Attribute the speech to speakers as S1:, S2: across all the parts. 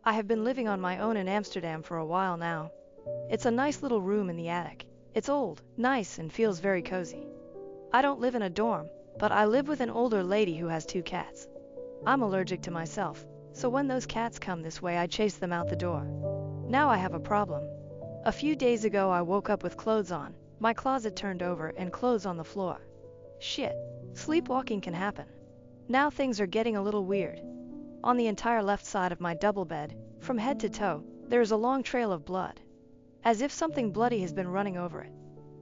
S1: I have been living on my own in Amsterdam for a while now. It's a nice little room in the attic. It's old, nice, and feels very cozy. I don't live in a dorm, but I live with an older lady who has 2 cats. I'm allergic to myself, so when those cats come this way I chase them out the door. Now I have a problem. A few days ago I woke up with clothes on, my closet turned over, and clothes on the floor. Shit. Sleepwalking can happen. Now things are getting a little weird. On the entire left side of my double bed, from head to toe, there is a long trail of blood. As if something bloody has been running over it.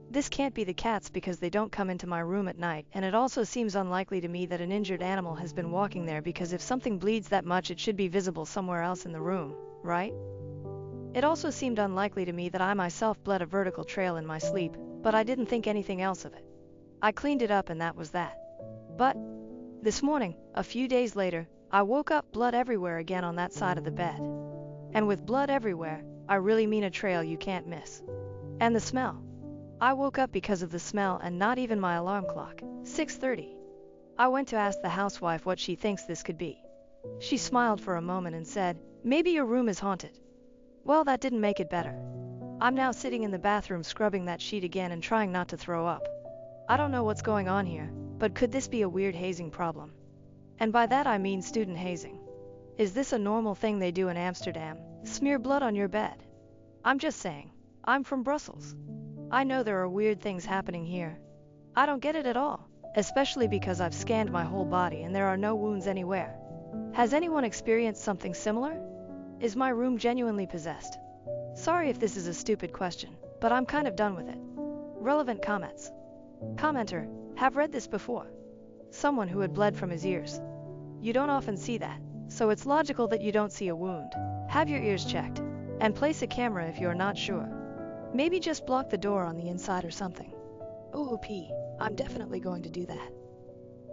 S1: This can't be the cats because they don't come into my room at night, and it also seems unlikely to me that an injured animal has been walking there, because if something bleeds that much it should be visible somewhere else in the room, right? It also seemed unlikely to me that I myself bled a vertical trail in my sleep, but I didn't think anything else of it. I cleaned it up and that was that. But this morning, a few days later, I woke up blood everywhere again on that side of the bed. And with blood everywhere, I really mean a trail you can't miss. And the smell. I woke up because of the smell and not even my alarm clock. 6:30. I went to ask the housewife what she thinks this could be. She smiled for a moment and said, "Maybe your room is haunted." Well, that didn't make it better. I'm now sitting in the bathroom scrubbing that sheet again and trying not to throw up. I don't know what's going on here, but could this be a weird hazing problem? And by that I mean student hazing. Is this a normal thing they do in Amsterdam? Smear blood on your bed? I'm just saying. I'm from Brussels. I know there are weird things happening here. I don't get it at all, especially because I've scanned my whole body and there are no wounds anywhere. Has anyone experienced something similar? Is my room genuinely possessed? Sorry if this is a stupid question, but I'm kind of done with it. Relevant comments. Commenter, have read this before. Someone who had bled from his ears. You don't often see that, so it's logical that you don't see a wound. Have your ears checked, and place a camera if you're not sure. Maybe just block the door on the inside or something. OOP, I'm definitely going to do that.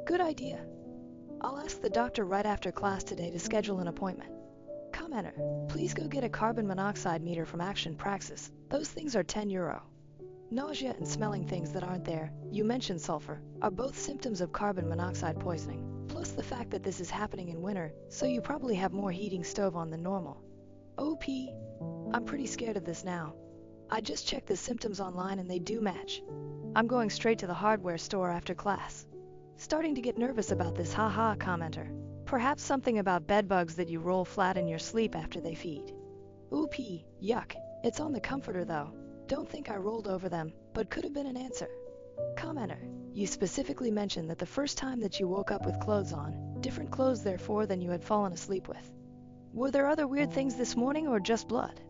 S1: Good idea. I'll ask the doctor right after class today to schedule an appointment. Commenter, please go get a carbon monoxide meter from Action Praxis. Those things are €10. Nausea and smelling things that aren't there, you mentioned sulfur, are both symptoms of carbon monoxide poisoning. Plus the fact that this is happening in winter, so you probably have more heating stove on than normal. OP, I'm pretty scared of this now. I just checked the symptoms online and they do match. I'm going straight to the hardware store after class. Starting to get nervous about this, haha. Commenter, perhaps something about bedbugs that you roll flat in your sleep after they feed. OP, yuck, it's on the comforter though. Don't think I rolled over them, but could have been an answer. Commenter, you specifically mentioned that the first time that you woke up with clothes on, different clothes therefore than you had fallen asleep with. Were there other weird things this morning or just blood?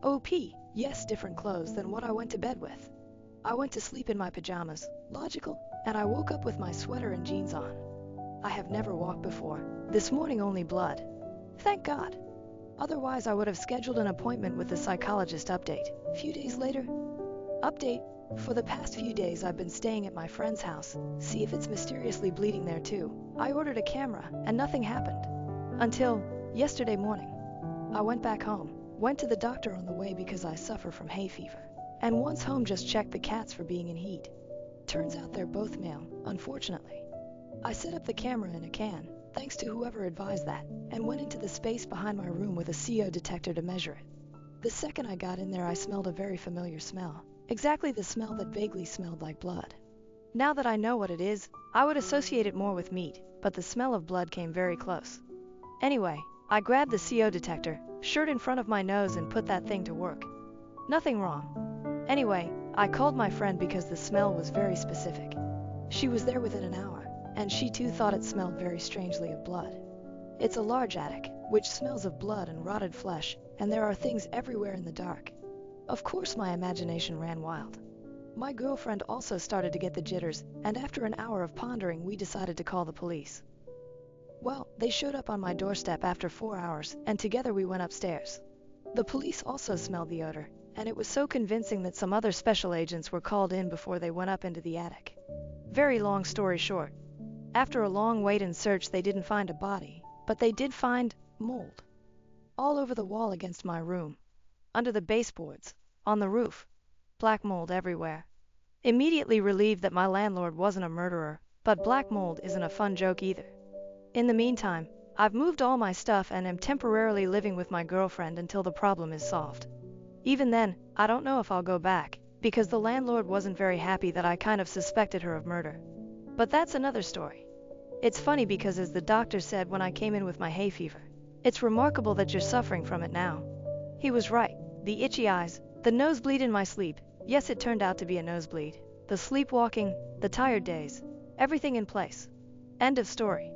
S1: OP, yes, different clothes than what I went to bed with. I went to sleep in my pajamas, logical, and I woke up with my sweater and jeans on. I have never walked before, this morning only blood. Thank God. Otherwise I would have scheduled an appointment with the psychologist. Update, few days later. Update, for the past few days I've been staying at my friend's house, see if it's mysteriously bleeding there too. I ordered a camera, and nothing happened. Until yesterday morning. I went back home, went to the doctor on the way because I suffer from hay fever, and once home just checked the cats for being in heat. Turns out they're both male, unfortunately. I set up the camera in a can, thanks to whoever advised that, and went into the space behind my room with a CO detector to measure it. The second I got in there I smelled a very familiar smell, exactly the smell that vaguely smelled like blood. Now that I know what it is, I would associate it more with meat, but the smell of blood came very close. Anyway, I grabbed the CO detector, shirt in front of my nose, and put that thing to work. Nothing wrong. Anyway, I called my friend because the smell was very specific. She was there within an hour, and she too thought it smelled very strangely of blood. It's a large attic, which smells of blood and rotted flesh, and there are things everywhere in the dark. Of course my imagination ran wild. My girlfriend also started to get the jitters, and after an hour of pondering we decided to call the police. Well, they showed up on my doorstep after 4 hours, and together we went upstairs. The police also smelled the odor, and it was so convincing that some other special agents were called in before they went up into the attic. Very long story short, after a long wait and search they didn't find a body, but they did find mold. All over the wall against my room, under the baseboards, on the roof, black mold everywhere. Immediately relieved that my landlord wasn't a murderer, but black mold isn't a fun joke either. In the meantime, I've moved all my stuff and am temporarily living with my girlfriend until the problem is solved. Even then, I don't know if I'll go back, because the landlord wasn't very happy that I kind of suspected her of murder. But that's another story. It's funny because as the doctor said when I came in with my hay fever, it's remarkable that you're suffering from it now. He was right. The itchy eyes, the nosebleed in my sleep, yes, it turned out to be a nosebleed, the sleepwalking, the tired days, everything in place. End of story.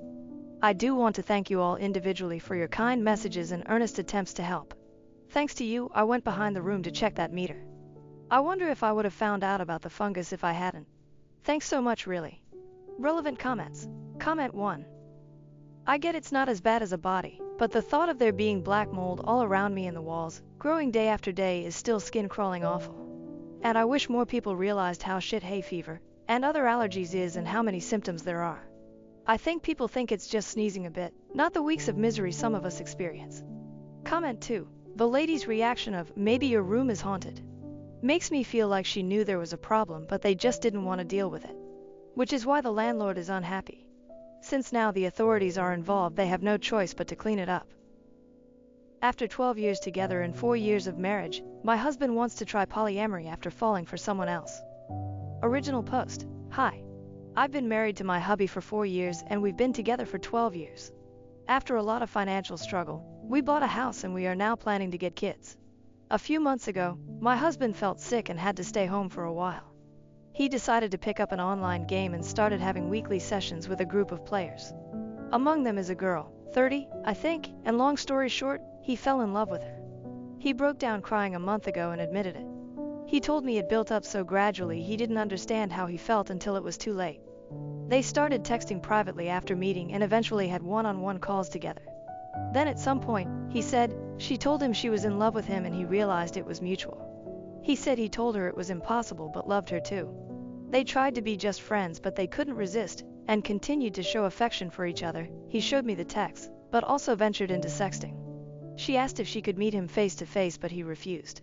S1: I do want to thank you all individually for your kind messages and earnest attempts to help. Thanks to you, I went behind the room to check that meter. I wonder if I would have found out about the fungus if I hadn't. Thanks so much, really. Relevant comments. Comment 1. I get it's not as bad as a body, but the thought of there being black mold all around me in the walls, growing day after day, is still skin-crawling awful. And I wish more people realized how shit hay fever and other allergies is and how many symptoms there are. I think people think it's just sneezing a bit, not the weeks of misery some of us experience. Comment 2. The lady's reaction of, maybe your room is haunted, makes me feel like she knew there was a problem but they just didn't want to deal with it. Which is why the landlord is unhappy. Since now the authorities are involved, they have no choice but to clean it up. After 12 years together and 4 years of marriage, my husband wants to try polyamory after falling for someone else. Original post. Hi. I've been married to my hubby for 4 years and we've been together for 12 years. After a lot of financial struggle, we bought a house and we are now planning to get kids. A few months ago, my husband felt sick and had to stay home for a while. He decided to pick up an online game and started having weekly sessions with a group of players. Among them is a girl, 30, I think, and long story short, he fell in love with her. He broke down crying a month ago and admitted it. He told me it built up so gradually he didn't understand how he felt until it was too late. They started texting privately after meeting and eventually had one-on-one calls together. Then at some point, he said, she told him she was in love with him and he realized it was mutual. He said he told her it was impossible but loved her too. They tried to be just friends but they couldn't resist, and continued to show affection for each other. He showed me the texts, but also ventured into sexting. She asked if she could meet him face to face but he refused.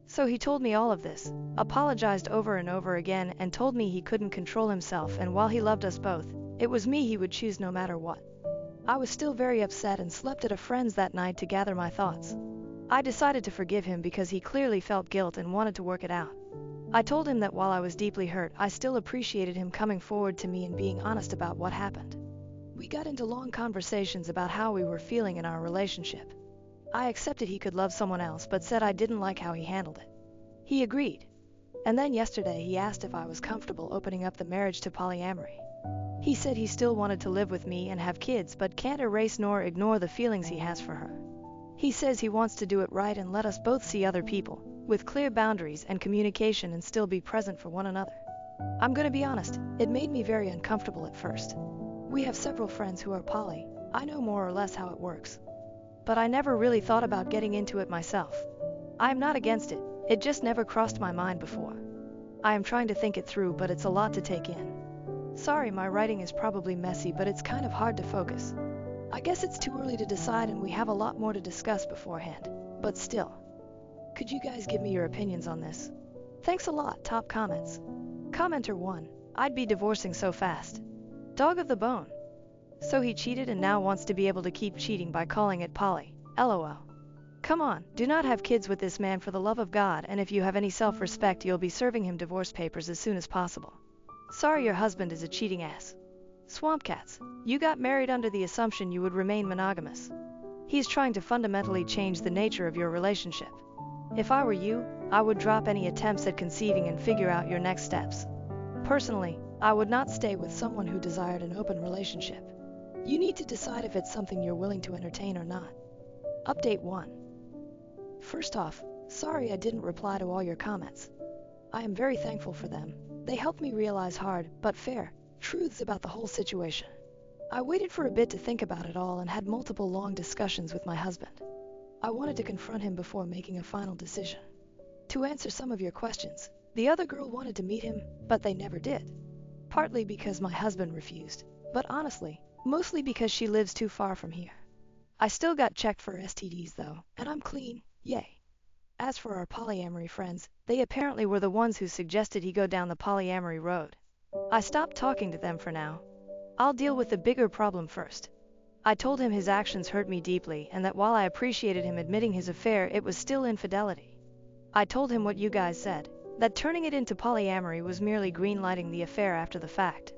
S1: So he told me all of this, apologized over and over again and told me he couldn't control himself and while he loved us both, it was me he would choose no matter what. I was still very upset and slept at a friend's that night to gather my thoughts. I decided to forgive him because he clearly felt guilt and wanted to work it out. I told him that while I was deeply hurt, I still appreciated him coming forward to me and being honest about what happened. We got into long conversations about how we were feeling in our relationship. I accepted he could love someone else but said I didn't like how he handled it. He agreed. And then yesterday he asked if I was comfortable opening up the marriage to polyamory. He said he still wanted to live with me and have kids but can't erase nor ignore the feelings he has for her. He says he wants to do it right and let us both see other people, with clear boundaries and communication and still be present for one another. I'm gonna be honest, it made me very uncomfortable at first. We have several friends who are poly. I know more or less how it works. But I never really thought about getting into it myself. I am not against it, it just never crossed my mind before. I am trying to think it through but it's a lot to take in. Sorry, my writing is probably messy but it's kind of hard to focus. I guess it's too early to decide and we have a lot more to discuss beforehand, but still. Could you guys give me your opinions on this? Thanks a lot. Top comments. Commenter 1. I'd be divorcing so fast. Dog of the bone. So he cheated and now wants to be able to keep cheating by calling it poly. LOL. Come on, do not have kids with this man for the love of God, and if you have any self-respect you'll be serving him divorce papers as soon as possible. Sorry your husband is a cheating ass. Swamp Cats. You got married under the assumption you would remain monogamous. He's trying to fundamentally change the nature of your relationship. If I were you, I would drop any attempts at conceiving and figure out your next steps. Personally, I would not stay with someone who desired an open relationship. You need to decide if it's something you're willing to entertain or not. Update 1. First off, sorry I didn't reply to all your comments. I am very thankful for them. They helped me realize hard, but fair, truths about the whole situation. I waited for a bit to think about it all and had multiple long discussions with my husband. I wanted to confront him before making a final decision. To answer some of your questions, the other girl wanted to meet him, but they never did. Partly because my husband refused, but honestly, mostly because she lives too far from here. I still got checked for STDs though, and I'm clean, yay. As for our polyamory friends, they apparently were the ones who suggested he go down the polyamory road. I stopped talking to them for now. I'll deal with the bigger problem first. I told him his actions hurt me deeply and that while I appreciated him admitting his affair, it was still infidelity. I told him what you guys said, that turning it into polyamory was merely green-lighting the affair after the fact.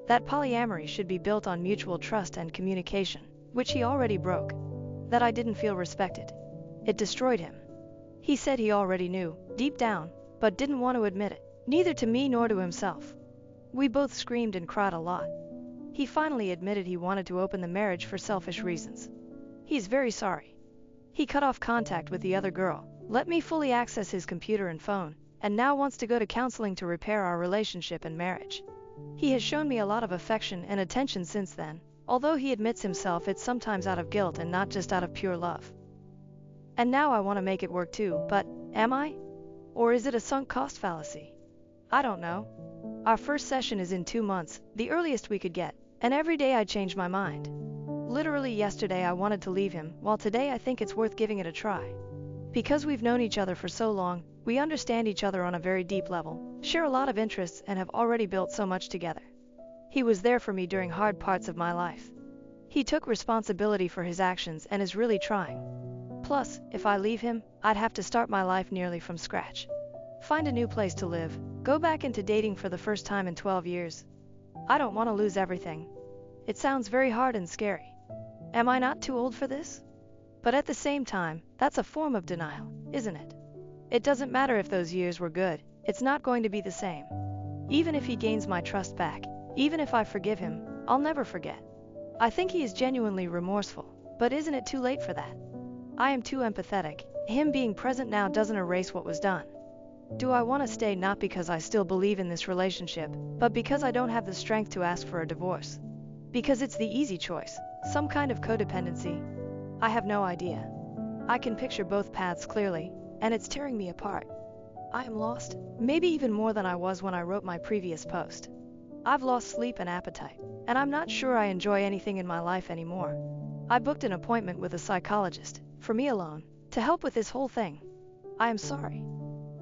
S1: That polyamory should be built on mutual trust and communication, which he already broke. That I didn't feel respected. It destroyed him. He said he already knew, deep down, but didn't want to admit it, neither to me nor to himself. We both screamed and cried a lot. He finally admitted he wanted to open the marriage for selfish reasons. He's very sorry. He cut off contact with the other girl, let me fully access his computer and phone, and now wants to go to counseling to repair our relationship and marriage. He has shown me a lot of affection and attention since then, although he admits himself it's sometimes out of guilt and not just out of pure love. And now I want to make it work too, but am I? Or is it a sunk cost fallacy? I don't know. Our first session is in 2 months, the earliest we could get, and every day I change my mind. Literally yesterday I wanted to leave him, while today I think it's worth giving it a try. Because we've known each other for so long, we understand each other on a very deep level, share a lot of interests, and have already built so much together. He was there for me during hard parts of my life. He took responsibility for his actions and is really trying. Plus, if I leave him, I'd have to start my life nearly from scratch. Find a new place to live, go back into dating for the first time in 12 years. I don't want to lose everything. It sounds very hard and scary. Am I not too old for this? But at the same time, that's a form of denial, isn't it? It doesn't matter if those years were good, it's not going to be the same. Even if he gains my trust back, even if I forgive him, I'll never forget. I think he is genuinely remorseful, but isn't it too late for that? I am too empathetic. Him being present now doesn't erase what was done. Do I want to stay not because I still believe in this relationship, but because I don't have the strength to ask for a divorce? Because it's the easy choice, some kind of codependency? I have no idea. I can picture both paths clearly, and it's tearing me apart. I am lost, maybe even more than I was when I wrote my previous post. I've lost sleep and appetite, and I'm not sure I enjoy anything in my life anymore. I booked an appointment with a psychologist, for me alone, to help with this whole thing. I am sorry.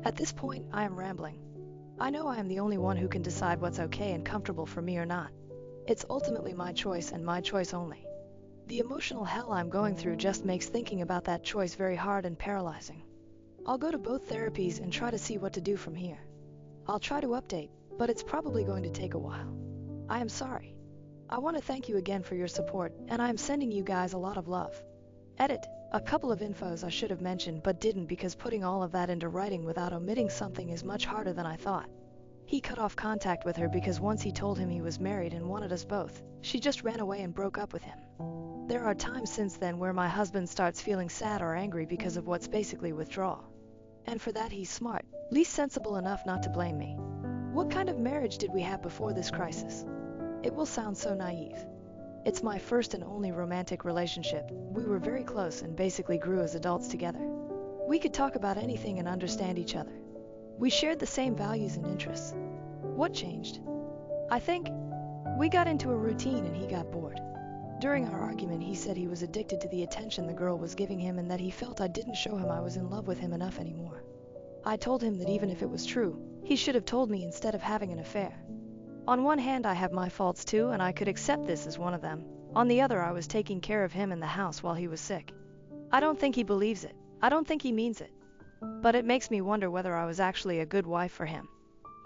S1: At this point, I am rambling. I know I am the only one who can decide what's okay and comfortable for me or not. It's ultimately my choice and my choice only. The emotional hell I'm going through just makes thinking about that choice very hard and paralyzing. I'll go to both therapies and try to see what to do from here. I'll try to update, but it's probably going to take a while. I am sorry. I want to thank you again for your support, and I am sending you guys a lot of love. Edit. A couple of infos I should have mentioned but didn't because putting all of that into writing without omitting something is much harder than I thought. He cut off contact with her because once he told him he was married and wanted us both, she just ran away and broke up with him. There are times since then where my husband starts feeling sad or angry because of what's basically withdrawal. And for that he's smart, at least sensible enough not to blame me. What kind of marriage did we have before this crisis? It will sound so naive. It's my first and only romantic relationship. We were very close and basically grew as adults together. We could talk about anything and understand each other. We shared the same values and interests. What changed? I think we got into a routine and he got bored. During our argument, he said he was addicted to the attention the girl was giving him and that he felt I didn't show him I was in love with him enough anymore. I told him that even if it was true, he should have told me instead of having an affair. On one hand, I have my faults too, and I could accept this as one of them. On the other, I was taking care of him in the house while he was sick. I don't think he believes it. I don't think he means it. But it makes me wonder whether I was actually a good wife for him,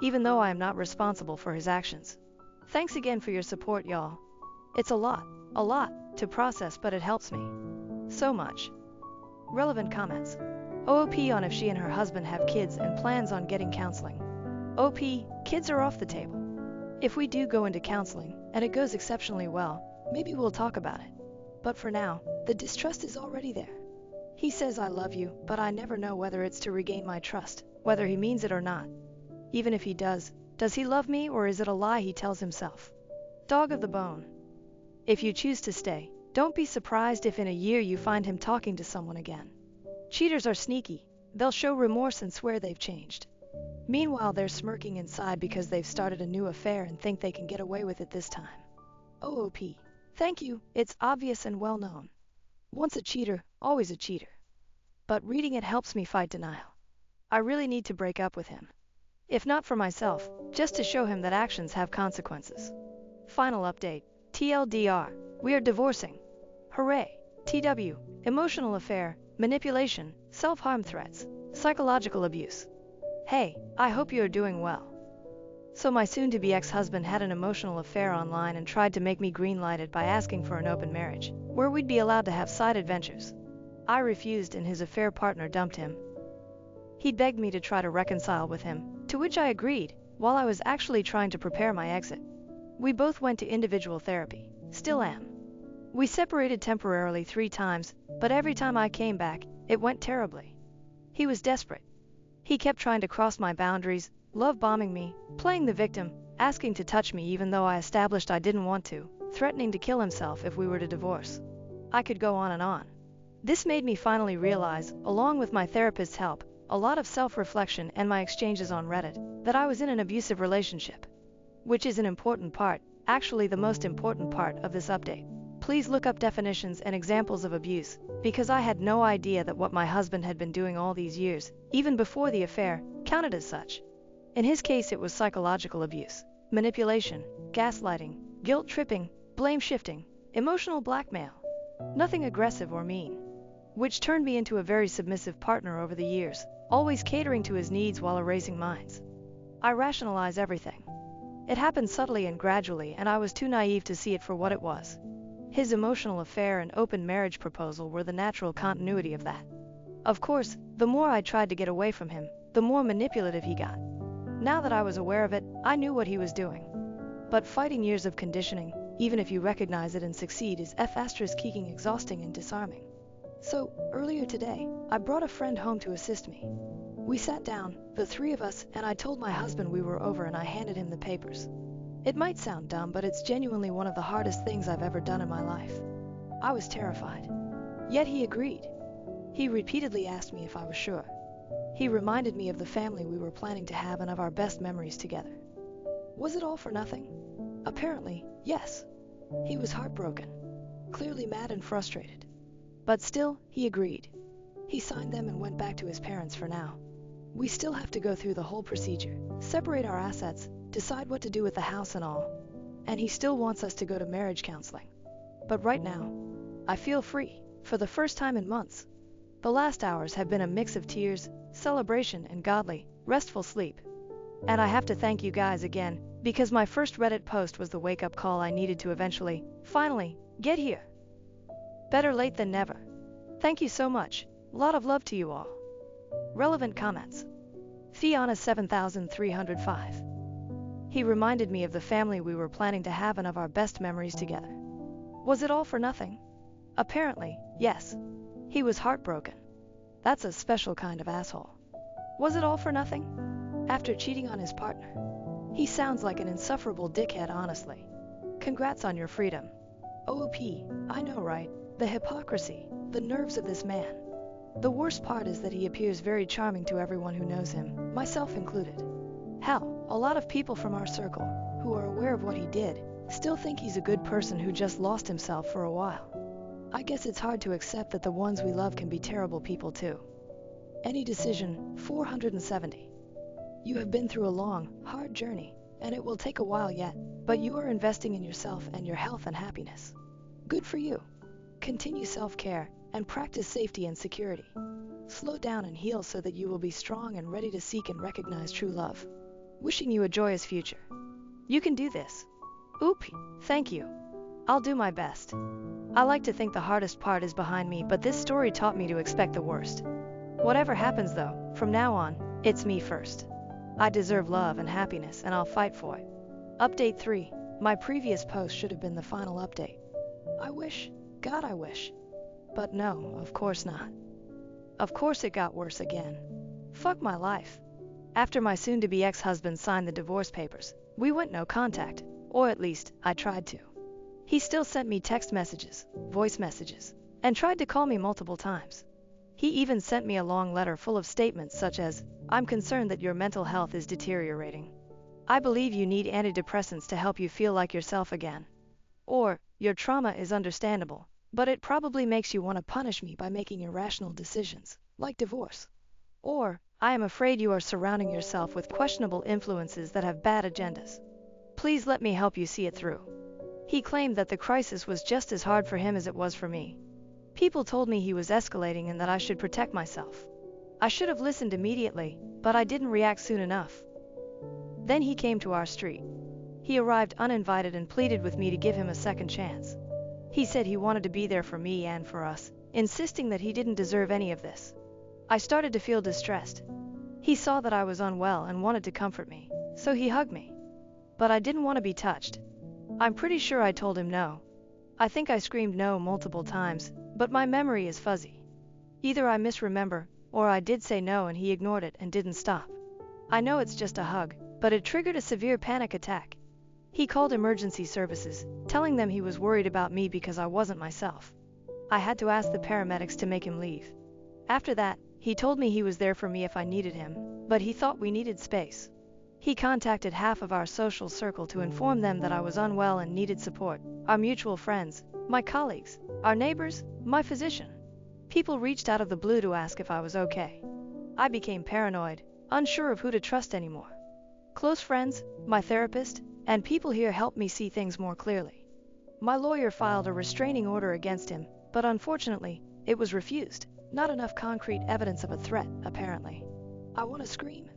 S1: even though I am not responsible for his actions. Thanks again for your support, y'all. It's a lot to process, but it helps me so much. Relevant comments. OP on if she and her husband have kids and plans on getting counseling. OP, kids are off the table. If we do go into counseling, and it goes exceptionally well, maybe we'll talk about it. But for now, the distrust is already there. He says I love you, but I never know whether it's to regain my trust, whether he means it or not. Even if he does he love me or is it a lie he tells himself? Dog of the bone. If you choose to stay, don't be surprised if in a year you find him talking to someone again. Cheaters are sneaky. They'll show remorse and swear they've changed. Meanwhile, they're smirking inside because they've started a new affair and think they can get away with it this time. OOP. Thank you, it's obvious and well known. Once a cheater, always a cheater. But reading it helps me fight denial. I really need to break up with him. If not for myself, just to show him that actions have consequences. Final update. TLDR. We are divorcing. Hooray! TW, emotional affair, manipulation, self-harm threats, psychological abuse. Hey, I hope you are doing well. So my soon-to-be ex-husband had an emotional affair online and tried to make me green-lighted by asking for an open marriage, where we'd be allowed to have side adventures. I refused and his affair partner dumped him. He begged me to try to reconcile with him, to which I agreed, while I was actually trying to prepare my exit. We both went to individual therapy, still am. We separated temporarily 3 times, but every time I came back, it went terribly. He was desperate. He kept trying to cross my boundaries, love-bombing me, playing the victim, asking to touch me even though I established I didn't want to, threatening to kill himself if we were to divorce. I could go on and on. This made me finally realize, along with my therapist's help, a lot of self-reflection and my exchanges on Reddit, that I was in an abusive relationship. Which is an important part, actually the most important part of this update. Please look up definitions and examples of abuse, because I had no idea that what my husband had been doing all these years, even before the affair, counted as such. In his case it was psychological abuse, manipulation, gaslighting, guilt-tripping, blame-shifting, emotional blackmail. Nothing aggressive or mean. Which turned me into a very submissive partner over the years, always catering to his needs while erasing mine. I rationalize everything. It happened subtly and gradually and I was too naive to see it for what it was. His emotional affair and open marriage proposal were the natural continuity of that. Of course, the more I tried to get away from him, the more manipulative he got. Now that I was aware of it, I knew what he was doing. But fighting years of conditioning, even if you recognize it and succeed, is f***ing exhausting and disarming. So, earlier today, I brought a friend home to assist me. We sat down, the 3 of us, and I told my husband we were over and I handed him the papers. It might sound dumb, but it's genuinely one of the hardest things I've ever done in my life. I was terrified. Yet he agreed. He repeatedly asked me if I was sure. He reminded me of the family we were planning to have and of our best memories together. Was it all for nothing? Apparently, yes. He was heartbroken, clearly mad and frustrated. But still, he agreed. He signed them and went back to his parents for now. We still have to go through the whole procedure, separate our assets, decide what to do with the house and all. And he still wants us to go to marriage counseling. But right now, I feel free, for the first time in months. The last hours have been a mix of tears, celebration, and godly, restful sleep. And I have to thank you guys again, because my first Reddit post was the wake-up call I needed to eventually, finally, get here. Better late than never. Thank you so much. Lot of love to you all. Relevant comments. Fiona 7305. He reminded me of the family we were planning to have and of our best memories together. Was it all for nothing? Apparently, yes. He was heartbroken. That's a special kind of asshole. Was it all for nothing? After cheating on his partner. He sounds like an insufferable dickhead, honestly. Congrats on your freedom. OOP, I know, right? The hypocrisy, the nerves of this man. The worst part is that he appears very charming to everyone who knows him, myself included. Hell, a lot of people from our circle, who are aware of what he did, still think he's a good person who just lost himself for a while. I guess it's hard to accept that the ones we love can be terrible people too. Any decision, 470. You have been through a long, hard journey, and it will take a while yet, but you are investing in yourself and your health and happiness. Good for you. Continue self-care, and practice safety and security. Slow down and heal so that you will be strong and ready to seek and recognize true love. Wishing you a joyous future. You can do this. Oop, thank you. I'll do my best. I like to think the hardest part is behind me, but this story taught me to expect the worst. Whatever happens though, from now on, it's me first. I deserve love and happiness and I'll fight for it. Update 3. My previous post should have been the final update. I wish. God, I wish. But no, of course not. Of course it got worse again. Fuck my life. After my soon-to-be ex-husband signed the divorce papers, we went no contact, or at least, I tried to. He still sent me text messages, voice messages, and tried to call me multiple times. He even sent me a long letter full of statements such as, "I'm concerned that your mental health is deteriorating. I believe you need antidepressants to help you feel like yourself again." Or, "Your trauma is understandable, but it probably makes you want to punish me by making irrational decisions, like divorce." Or, "I am afraid you are surrounding yourself with questionable influences that have bad agendas. Please let me help you see it through." He claimed that the crisis was just as hard for him as it was for me. People told me he was escalating and that I should protect myself. I should have listened immediately, but I didn't react soon enough. Then he came to our street. He arrived uninvited and pleaded with me to give him a second chance. He said he wanted to be there for me and for us, insisting that he didn't deserve any of this. I started to feel distressed. He saw that I was unwell and wanted to comfort me, so he hugged me. But I didn't want to be touched. I'm pretty sure I told him no. I think I screamed no multiple times, but my memory is fuzzy. Either I misremember, or I did say no and he ignored it and didn't stop. I know it's just a hug, but it triggered a severe panic attack. He called emergency services, telling them he was worried about me because I wasn't myself. I had to ask the paramedics to make him leave. After that, he told me he was there for me if I needed him, but he thought we needed space. He contacted half of our social circle to inform them that I was unwell and needed support, our mutual friends, my colleagues, our neighbors, my physician. People reached out of the blue to ask if I was okay. I became paranoid, unsure of who to trust anymore. Close friends, my therapist, and people here helped me see things more clearly. My lawyer filed a restraining order against him, but unfortunately, it was refused. Not enough concrete evidence of a threat, apparently. I want to scream.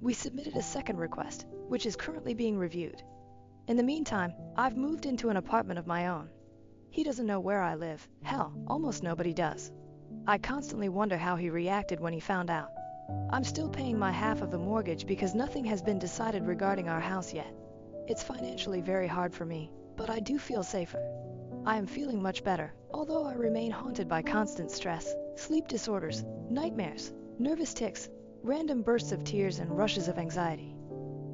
S1: We submitted a second request, which is currently being reviewed. In the meantime, I've moved into an apartment of my own. He doesn't know where I live. Hell, almost nobody does. I constantly wonder how he reacted when he found out. I'm still paying my half of the mortgage because nothing has been decided regarding our house yet. It's financially very hard for me, but I do feel safer. I am feeling much better, although I remain haunted by constant stress, sleep disorders, nightmares, nervous tics, random bursts of tears and rushes of anxiety.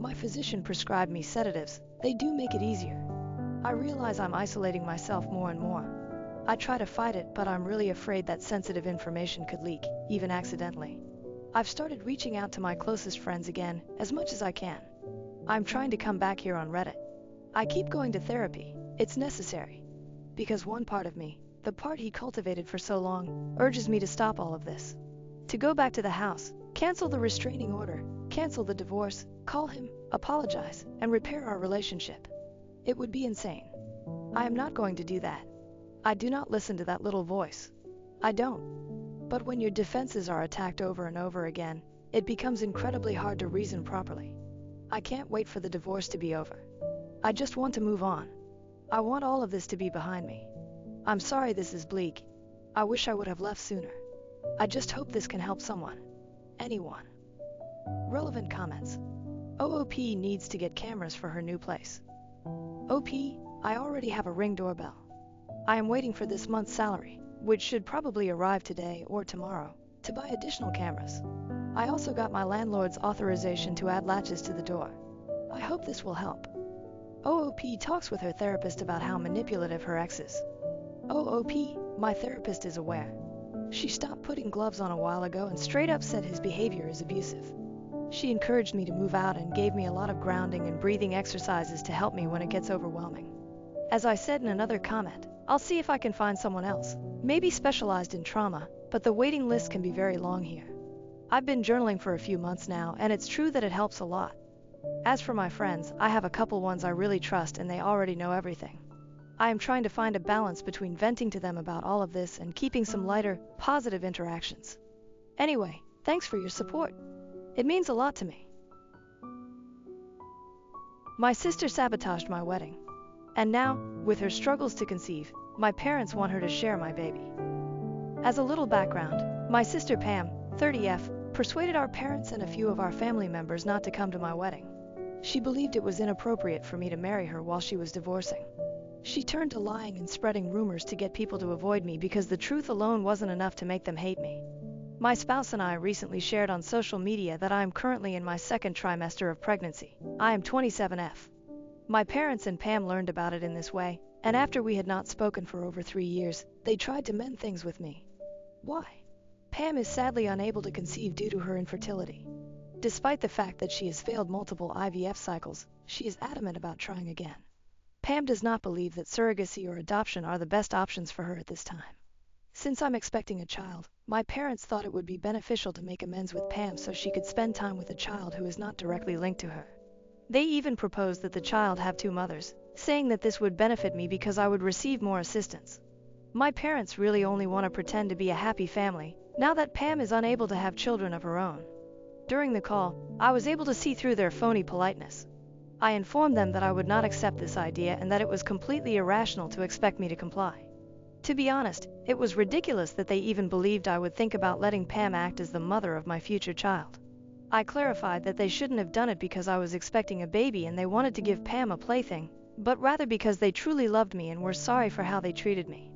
S1: My physician prescribed me sedatives. They do make it easier. I realize I'm isolating myself more and more. I try to fight it, but I'm really afraid that sensitive information could leak, even accidentally. I've started reaching out to my closest friends again, as much as I can. I'm trying to come back here on Reddit. I keep going to therapy. It's necessary. Because one part of me, the part he cultivated for so long, urges me to stop all of this. To go back to the house, cancel the restraining order, cancel the divorce, call him, apologize, and repair our relationship. It would be insane. I am not going to do that. I do not listen to that little voice. I don't. But when your defenses are attacked over and over again, it becomes incredibly hard to reason properly. I can't wait for the divorce to be over. I just want to move on. I want all of this to be behind me. I'm sorry this is bleak. I wish I would have left sooner. I just hope this can help someone. Anyone. Relevant comments. OOP needs to get cameras for her new place. OP, I already have a Ring doorbell. I am waiting for this month's salary, which should probably arrive today or tomorrow, to buy additional cameras. I also got my landlord's authorization to add latches to the door. I hope this will help. OOP talks with her therapist about how manipulative her ex is. OOP, my therapist is aware. She stopped putting gloves on a while ago and straight up said his behavior is abusive. She encouraged me to move out and gave me a lot of grounding and breathing exercises to help me when it gets overwhelming. As I said in another comment, I'll see if I can find someone else, maybe specialized in trauma, but the waiting list can be very long here. I've been journaling for a few months now, and it's true that it helps a lot. As for my friends, I have a couple ones I really trust and they already know everything. I am trying to find a balance between venting to them about all of this and keeping some lighter, positive interactions. Anyway, thanks for your support. It means a lot to me. My sister sabotaged my wedding. And now, with her struggles to conceive, my parents want her to share my baby. As a little background, my sister Pam, 30F, persuaded our parents and a few of our family members not to come to my wedding. She believed it was inappropriate for me to marry her while she was divorcing. She turned to lying and spreading rumors to get people to avoid me because the truth alone wasn't enough to make them hate me. My spouse and I recently shared on social media that I am currently in my second trimester of pregnancy. I am 27F. My parents and Pam learned about it in this way, and after we had not spoken for over 3 years, they tried to mend things with me. Why? Pam is sadly unable to conceive due to her infertility. Despite the fact that she has failed multiple IVF cycles, she is adamant about trying again. Pam does not believe that surrogacy or adoption are the best options for her at this time. Since I'm expecting a child, my parents thought it would be beneficial to make amends with Pam so she could spend time with a child who is not directly linked to her. They even proposed that the child have 2 mothers, saying that this would benefit me because I would receive more assistance. My parents really only want to pretend to be a happy family, now that Pam is unable to have children of her own. During the call, I was able to see through their phony politeness. I informed them that I would not accept this idea and that it was completely irrational to expect me to comply. To be honest, it was ridiculous that they even believed I would think about letting Pam act as the mother of my future child. I clarified that they shouldn't have done it because I was expecting a baby and they wanted to give Pam a plaything, but rather because they truly loved me and were sorry for how they treated me.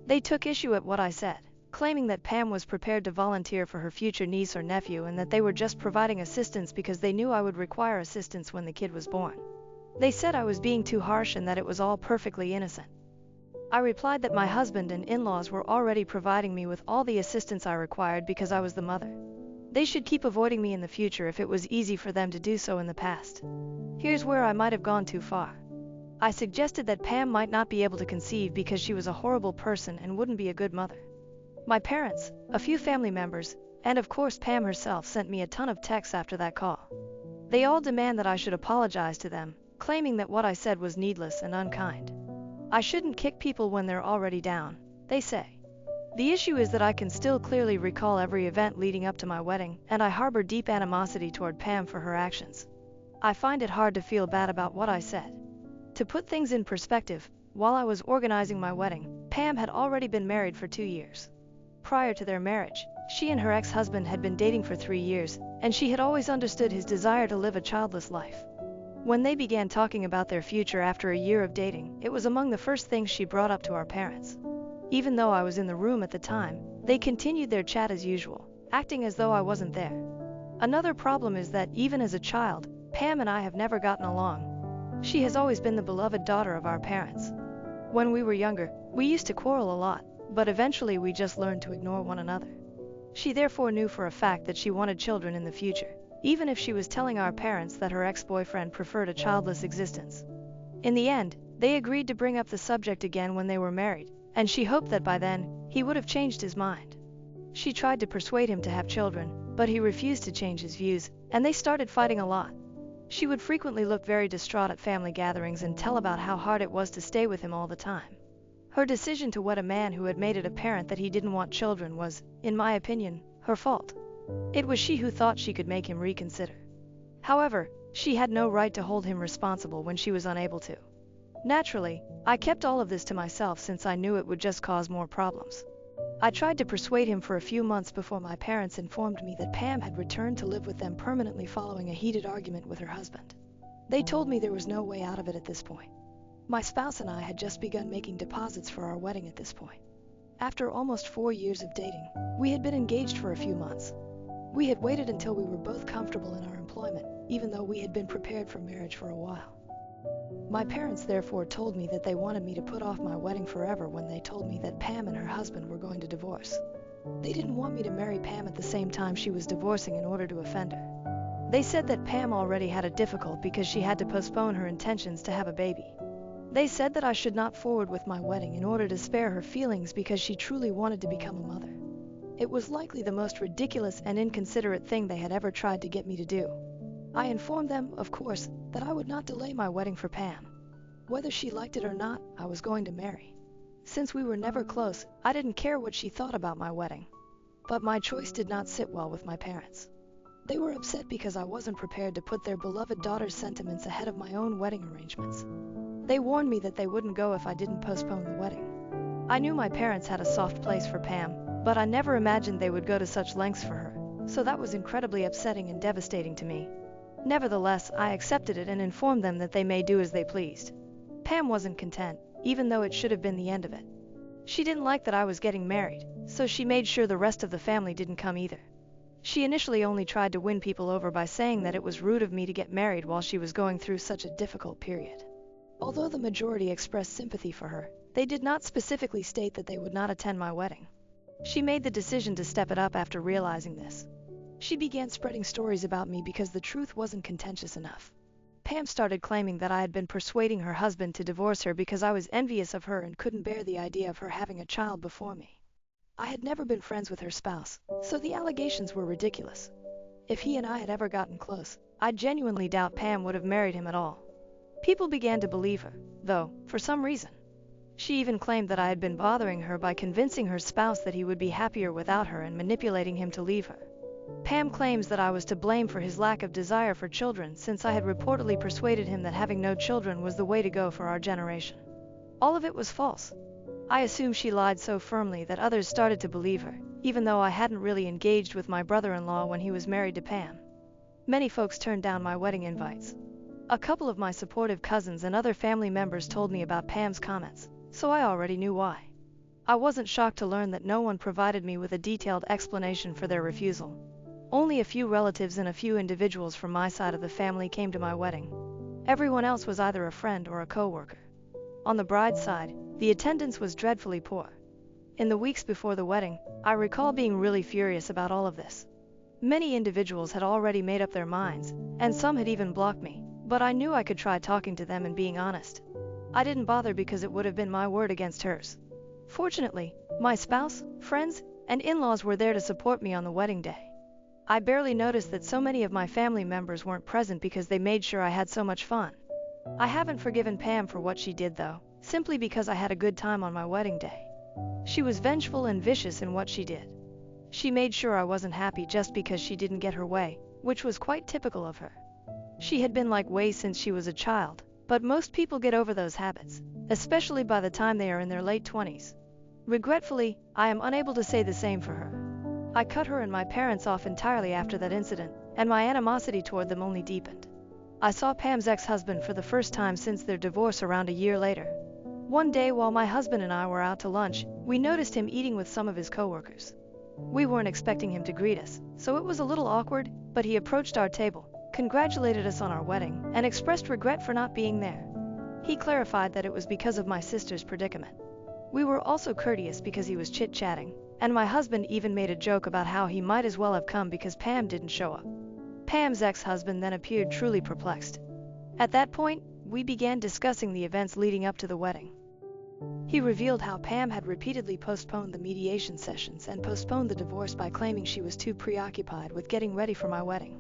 S1: They took issue at what I said, claiming that Pam was prepared to volunteer for her future niece or nephew and that they were just providing assistance because they knew I would require assistance when the kid was born. They said I was being too harsh and that it was all perfectly innocent. I replied that my husband and in-laws were already providing me with all the assistance I required because I was the mother. They should keep avoiding me in the future if it was easy for them to do so in the past. Here's where I might have gone too far. I suggested that Pam might not be able to conceive because she was a horrible person and wouldn't be a good mother. My parents, a few family members, and of course Pam herself sent me a ton of texts after that call. They all demand that I should apologize to them, claiming that what I said was needless and unkind. I shouldn't kick people when they're already down, they say. The issue is that I can still clearly recall every event leading up to my wedding, and I harbor deep animosity toward Pam for her actions. I find it hard to feel bad about what I said. To put things in perspective, while I was organizing my wedding, Pam had already been married for 2 years. Prior to their marriage, she and her ex-husband had been dating for 3 years, and she had always understood his desire to live a childless life. When they began talking about their future after a year of dating, it was among the first things she brought up to our parents. Even though I was in the room at the time, they continued their chat as usual, acting as though I wasn't there. Another problem is that even as a child, Pam and I have never gotten along. She has always been the beloved daughter of our parents. When we were younger, we used to quarrel a lot, but eventually we just learned to ignore one another. She therefore knew for a fact that she wanted children in the future, even if she was telling our parents that her ex-boyfriend preferred a childless existence. In the end, they agreed to bring up the subject again when they were married, and she hoped that by then, he would have changed his mind. She tried to persuade him to have children, but he refused to change his views, and they started fighting a lot. She would frequently look very distraught at family gatherings and tell about how hard it was to stay with him all the time. Her decision to wed a man who had made it apparent that he didn't want children was, in my opinion, her fault. It was she who thought she could make him reconsider. However, she had no right to hold him responsible when she was unable to. Naturally, I kept all of this to myself since I knew it would just cause more problems. I tried to persuade him for a few months before my parents informed me that Pam had returned to live with them permanently following a heated argument with her husband. They told me there was no way out of it at this point. My spouse and I had just begun making deposits for our wedding at this point. After almost 4 years of dating, we had been engaged for a few months. We had waited until we were both comfortable in our employment, even though we had been prepared for marriage for a while. My parents therefore told me that they wanted me to put off my wedding forever when they told me that Pam and her husband were going to divorce. They didn't want me to marry Pam at the same time she was divorcing in order to offend her. They said that Pam already had it difficult because she had to postpone her intentions to have a baby. They said that I should not forward with my wedding in order to spare her feelings because she truly wanted to become a mother. It was likely the most ridiculous and inconsiderate thing they had ever tried to get me to do. I informed them, of course, that I would not delay my wedding for Pam. Whether she liked it or not, I was going to marry. Since we were never close, I didn't care what she thought about my wedding. But my choice did not sit well with my parents. They were upset because I wasn't prepared to put their beloved daughter's sentiments ahead of my own wedding arrangements. They warned me that they wouldn't go if I didn't postpone the wedding. I knew my parents had a soft place for Pam, but I never imagined they would go to such lengths for her, so that was incredibly upsetting and devastating to me. Nevertheless, I accepted it and informed them that they may do as they pleased. Pam wasn't content, even though it should have been the end of it. She didn't like that I was getting married, so she made sure the rest of the family didn't come either. She initially only tried to win people over by saying that it was rude of me to get married while she was going through such a difficult period. Although the majority expressed sympathy for her, they did not specifically state that they would not attend my wedding. She made the decision to step it up after realizing this. She began spreading stories about me because the truth wasn't contentious enough. Pam started claiming that I had been persuading her husband to divorce her because I was envious of her and couldn't bear the idea of her having a child before me. I had never been friends with her spouse, so the allegations were ridiculous. If he and I had ever gotten close, I genuinely doubt Pam would have married him at all. People began to believe her, though, for some reason. She even claimed that I had been bothering her by convincing her spouse that he would be happier without her and manipulating him to leave her. Pam claims that I was to blame for his lack of desire for children since I had reportedly persuaded him that having no children was the way to go for our generation. All of it was false. I assume she lied so firmly that others started to believe her, even though I hadn't really engaged with my brother-in-law when he was married to Pam. Many folks turned down my wedding invites. A couple of my supportive cousins and other family members told me about Pam's comments, so I already knew why. I wasn't shocked to learn that no one provided me with a detailed explanation for their refusal. Only a few relatives and a few individuals from my side of the family came to my wedding. Everyone else was either a friend or a co-worker. On the bride's side, the attendance was dreadfully poor. In the weeks before the wedding, I recall being really furious about all of this. Many individuals had already made up their minds, and some had even blocked me, but I knew I could try talking to them and being honest. I didn't bother because it would have been my word against hers. Fortunately, my spouse, friends, and in-laws were there to support me on the wedding day. I barely noticed that so many of my family members weren't present because they made sure I had so much fun. I haven't forgiven Pam for what she did though, simply because I had a good time on my wedding day. She was vengeful and vicious in what she did. She made sure I wasn't happy just because she didn't get her way, which was quite typical of her. She had been like way since she was a child, but most people get over those habits, especially by the time they are in their late 20s. Regretfully, I am unable to say the same for her. I cut her and my parents off entirely after that incident, and my animosity toward them only deepened. I saw Pam's ex-husband for the first time since their divorce around a year later. One day while my husband and I were out to lunch, we noticed him eating with some of his coworkers. We weren't expecting him to greet us, so it was a little awkward, but he approached our table, congratulated us on our wedding, and expressed regret for not being there. He clarified that it was because of my sister's predicament. We were also courteous because he was chit-chatting, and my husband even made a joke about how he might as well have come because Pam didn't show up. Pam's ex-husband then appeared truly perplexed. At that point, we began discussing the events leading up to the wedding. He revealed how Pam had repeatedly postponed the mediation sessions and postponed the divorce by claiming she was too preoccupied with getting ready for my wedding.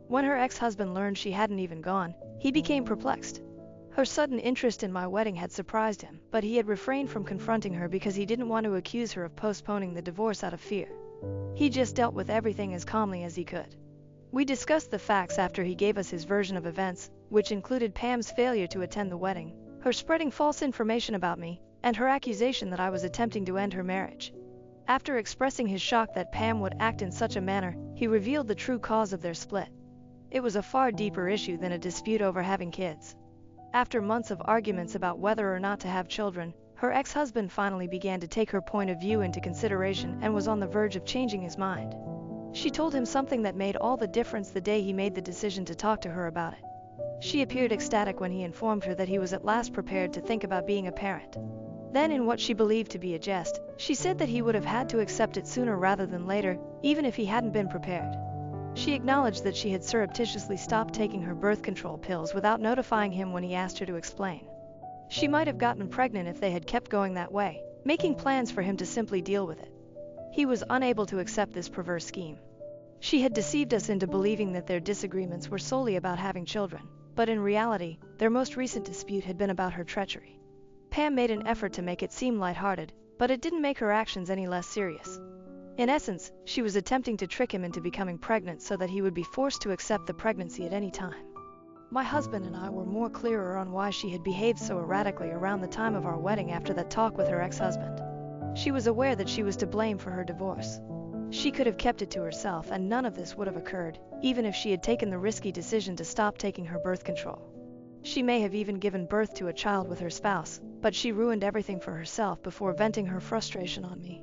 S1: When her ex-husband learned she hadn't even gone, he became perplexed. Her sudden interest in my wedding had surprised him, but he had refrained from confronting her because he didn't want to accuse her of postponing the divorce out of fear. He just dealt with everything as calmly as he could. We discussed the facts after he gave us his version of events, which included Pam's failure to attend the wedding, her spreading false information about me, and her accusation that I was attempting to end her marriage. After expressing his shock that Pam would act in such a manner, he revealed the true cause of their split. It was a far deeper issue than a dispute over having kids. After months of arguments about whether or not to have children, her ex-husband finally began to take her point of view into consideration and was on the verge of changing his mind. She told him something that made all the difference the day he made the decision to talk to her about it. She appeared ecstatic when he informed her that he was at last prepared to think about being a parent. Then, in what she believed to be a jest, she said that he would have had to accept it sooner rather than later, even if he hadn't been prepared. She acknowledged that she had surreptitiously stopped taking her birth control pills without notifying him when he asked her to explain. She might have gotten pregnant if they had kept going that way, making plans for him to simply deal with it. He was unable to accept this perverse scheme. She had deceived us into believing that their disagreements were solely about having children, but in reality, their most recent dispute had been about her treachery. Pam made an effort to make it seem lighthearted, but it didn't make her actions any less serious. In essence, she was attempting to trick him into becoming pregnant so that he would be forced to accept the pregnancy at any time. My husband and I were more clearer on why she had behaved so erratically around the time of our wedding after that talk with her ex-husband. She was aware that she was to blame for her divorce. She could have kept it to herself and none of this would have occurred, even if she had taken the risky decision to stop taking her birth control. She may have even given birth to a child with her spouse, but she ruined everything for herself before venting her frustration on me.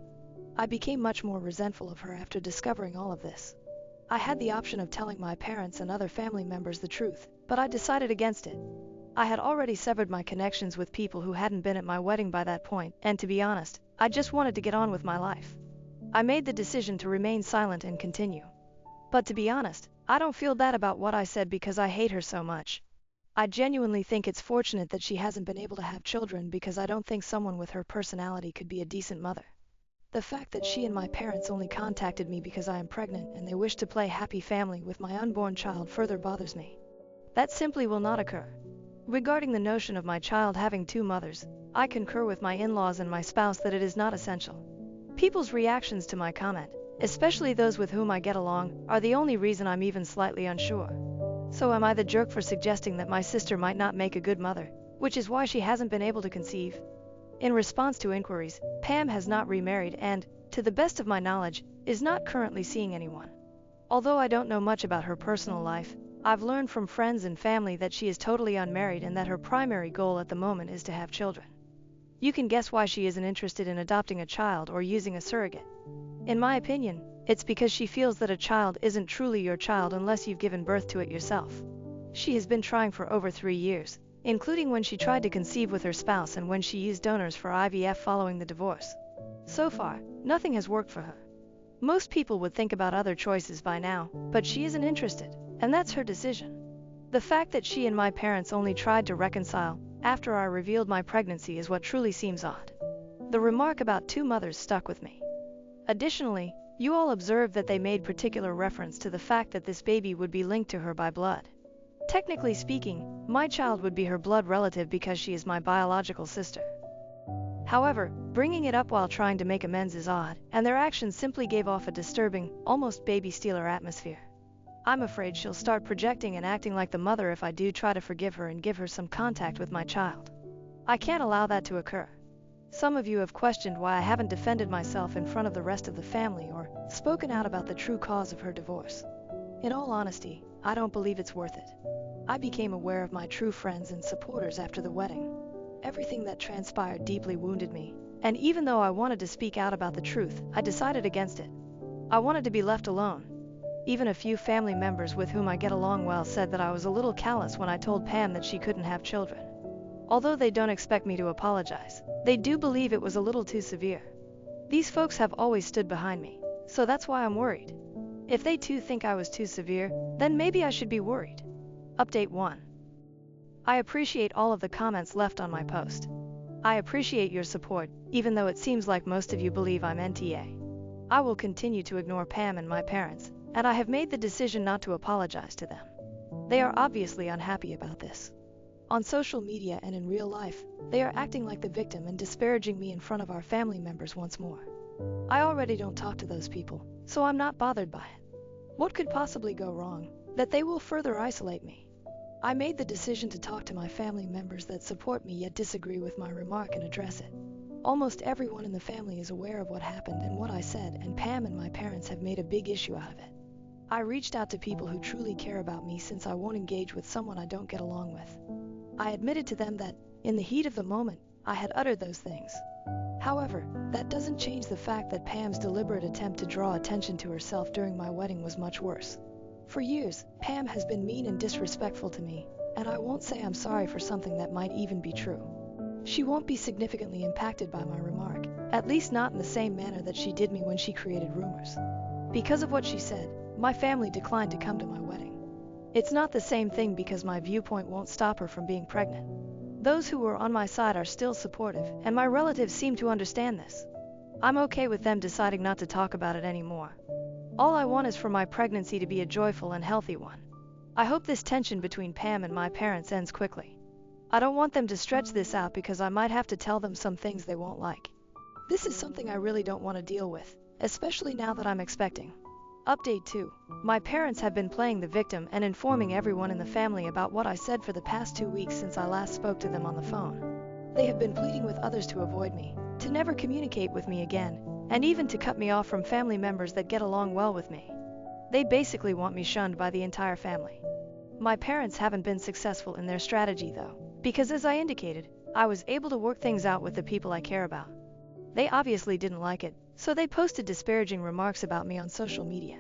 S1: I became much more resentful of her after discovering all of this. I had the option of telling my parents and other family members the truth, but I decided against it. I had already severed my connections with people who hadn't been at my wedding by that point, and to be honest, I just wanted to get on with my life. I made the decision to remain silent and continue. But to be honest, I don't feel bad about what I said because I hate her so much. I genuinely think it's fortunate that she hasn't been able to have children because I don't think someone with her personality could be a decent mother. The fact that she and my parents only contacted me because I am pregnant and they wish to play happy family with my unborn child further bothers me. That simply will not occur. Regarding the notion of my child having two mothers, I concur with my in-laws and my spouse that it is not essential. People's reactions to my comment, especially those with whom I get along, are the only reason I'm even slightly unsure. So am I the jerk for suggesting that my sister might not make a good mother, which is why she hasn't been able to conceive? In response to inquiries, Pam has not remarried and, to the best of my knowledge, is not currently seeing anyone. Although I don't know much about her personal life, I've learned from friends and family that she is totally unmarried and that her primary goal at the moment is to have children. You can guess why she isn't interested in adopting a child or using a surrogate. In my opinion, it's because she feels that a child isn't truly your child unless you've given birth to it yourself. She has been trying for over 3 years, including when she tried to conceive with her spouse and when she used donors for IVF following the divorce. So far, nothing has worked for her. Most people would think about other choices by now, but she isn't interested, and that's her decision. The fact that she and my parents only tried to reconcile after I revealed my pregnancy is what truly seems odd. The remark about two mothers stuck with me. Additionally, you all observed that they made particular reference to the fact that this baby would be linked to her by blood. Technically speaking, my child would be her blood relative because she is my biological sister. However, bringing it up while trying to make amends is odd, and their actions simply gave off a disturbing, almost baby stealer atmosphere. I'm afraid she'll start projecting and acting like the mother if I do try to forgive her and give her some contact with my child. I can't allow that to occur. Some of you have questioned why I haven't defended myself in front of the rest of the family or spoken out about the true cause of her divorce. In all honesty, I don't believe it's worth it. I became aware of my true friends and supporters after the wedding. Everything that transpired deeply wounded me, and even though I wanted to speak out about the truth, I decided against it. I wanted to be left alone. Even a few family members with whom I get along well said that I was a little callous when I told Pam that she couldn't have children. Although they don't expect me to apologize, they do believe it was a little too severe. These folks have always stood behind me, so that's why I'm worried. If they too think I was too severe, then maybe I should be worried. Update 1. I appreciate all of the comments left on my post. I appreciate your support, even though it seems like most of you believe I'm NTA. I will continue to ignore Pam and my parents, and I have made the decision not to apologize to them. They are obviously unhappy about this. On social media and in real life, they are acting like the victim and disparaging me in front of our family members once more. I already don't talk to those people, so I'm not bothered by it. What could possibly go wrong? That they will further isolate me. I made the decision to talk to my family members that support me yet disagree with my remark and address it. Almost everyone in the family is aware of what happened and what I said, and Pam and my parents have made a big issue out of it. I reached out to people who truly care about me since I won't engage with someone I don't get along with. I admitted to them that, in the heat of the moment, I had uttered those things. However, that doesn't change the fact that Pam's deliberate attempt to draw attention to herself during my wedding was much worse. For years, Pam has been mean and disrespectful to me, and I won't say I'm sorry for something that might even be true. She won't be significantly impacted by my remark, at least not in the same manner that she did me when she created rumors. Because of what she said, my family declined to come to my wedding. It's not the same thing because my viewpoint won't stop her from being pregnant. Those who were on my side are still supportive, and my relatives seem to understand this. I'm okay with them deciding not to talk about it anymore. All I want is for my pregnancy to be a joyful and healthy one. I hope this tension between Pam and my parents ends quickly. I don't want them to stretch this out because I might have to tell them some things they won't like. This is something I really don't want to deal with, especially now that I'm expecting. Update 2. My parents have been playing the victim and informing everyone in the family about what I said for the past 2 weeks since I last spoke to them on the phone. They have been pleading with others to avoid me, to never communicate with me again, and even to cut me off from family members that get along well with me. They basically want me shunned by the entire family. My parents haven't been successful in their strategy though, because as I indicated, I was able to work things out with the people I care about. They obviously didn't like it, so they posted disparaging remarks about me on social media.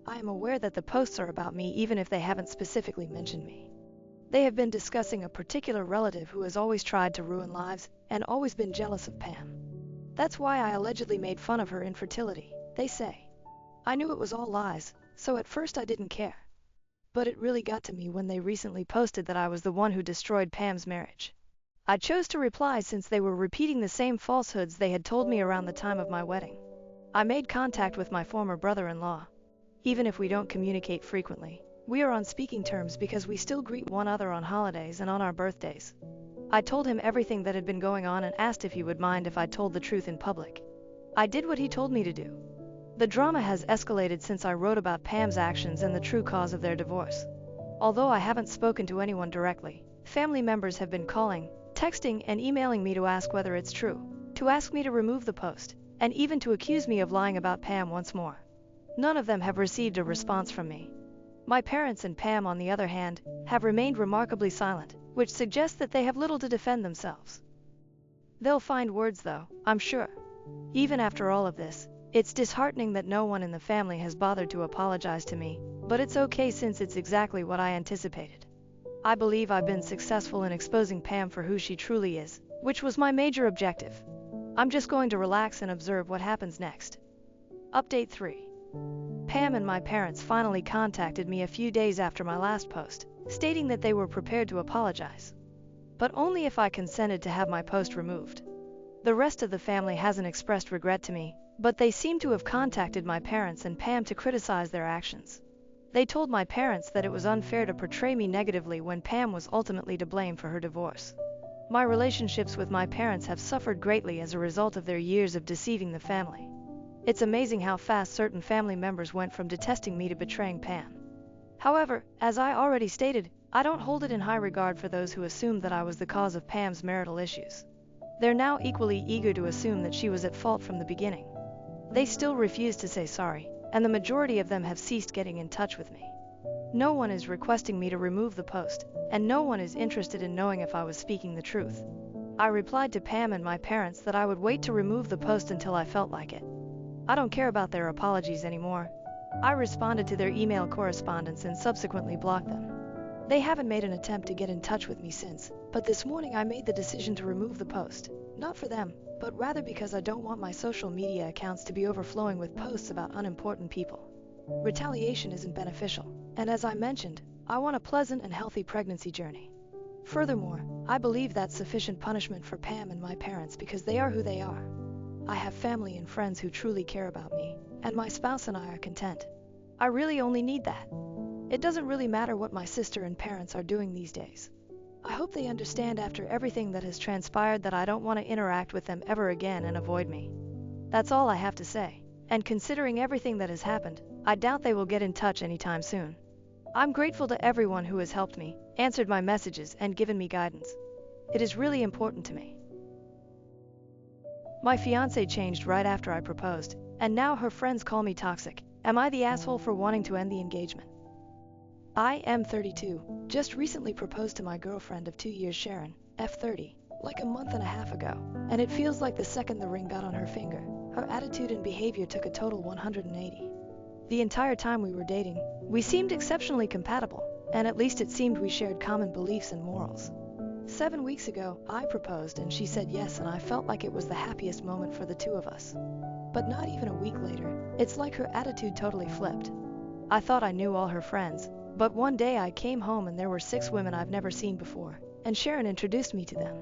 S1: I am aware that the posts are about me even if they haven't specifically mentioned me. They have been discussing a particular relative who has always tried to ruin lives and always been jealous of Pam. That's why I allegedly made fun of her infertility, they say. I knew it was all lies, so at first I didn't care. But it really got to me when they recently posted that I was the one who destroyed Pam's marriage. I chose to reply since they were repeating the same falsehoods they had told me around the time of my wedding. I made contact with my former brother-in-law. Even if we don't communicate frequently, We are on speaking terms because we still greet one another on holidays and on our birthdays. I told him everything that had been going on and asked if he would mind if I told the truth in public. I did what he told me to do. The drama has escalated since I wrote about Pam's actions and the true cause of their divorce. Although I haven't spoken to anyone directly, family members have been calling, texting, and emailing me to ask whether it's true, to ask me to remove the post, and even to accuse me of lying about Pam once more. None of them have received a response from me. My parents and Pam, on the other hand, have remained remarkably silent, which suggests that they have little to defend themselves. They'll find words though, I'm sure. Even after all of this, it's disheartening that no one in the family has bothered to apologize to me, but it's okay since it's exactly what I anticipated. I believe I've been successful in exposing Pam for who she truly is, which was my major objective. I'm just going to relax and observe what happens next. Update 3. Pam and my parents finally contacted me a few days after my last post, stating that they were prepared to apologize. But only if I consented to have my post removed. The rest of the family hasn't expressed regret to me, but they seem to have contacted my parents and Pam to criticize their actions. They told my parents that it was unfair to portray me negatively when Pam was ultimately to blame for her divorce. My relationships with my parents have suffered greatly as a result of their years of deceiving the family. It's amazing how fast certain family members went from detesting me to betraying Pam. However, as I already stated, I don't hold it in high regard for those who assumed that I was the cause of Pam's marital issues. They're now equally eager to assume that she was at fault from the beginning. They still refuse to say sorry, and the majority of them have ceased getting in touch with me. No one is requesting me to remove the post, and no one is interested in knowing if I was speaking the truth. I replied to Pam and my parents that I would wait to remove the post until I felt like it. I don't care about their apologies anymore. I responded to their email correspondence and subsequently blocked them. They haven't made an attempt to get in touch with me since, but this morning I made the decision to remove the post, not for them, but rather because I don't want my social media accounts to be overflowing with posts about unimportant people. Retaliation isn't beneficial, and as I mentioned, I want a pleasant and healthy pregnancy journey. Furthermore, I believe that's sufficient punishment for Pam and my parents because they are who they are. I have family and friends who truly care about me, and my spouse and I are content. I really only need that. It doesn't really matter what my sister and parents are doing these days. I hope they understand after everything that has transpired that I don't want to interact with them ever again and avoid me. That's all I have to say, and considering everything that has happened, I doubt they will get in touch anytime soon. I'm grateful to everyone who has helped me, answered my messages, and given me guidance. It is really important to me. My fiancée changed right after I proposed, and now her friends call me toxic. Am I the asshole for wanting to end the engagement? I am 32, just recently proposed to my girlfriend of 2 years, Sharon, F30, like a month and a half ago, and it feels like the second the ring got on her finger, her attitude and behavior took a total 180. The entire time we were dating, we seemed exceptionally compatible, and at least it seemed we shared common beliefs and morals. 7 weeks ago, I proposed and she said yes, and I felt like it was the happiest moment for the two of us. But not even a week later, it's like her attitude totally flipped. I thought I knew all her friends, but one day I came home and there were 6 women I've never seen before, and Sharon introduced me to them.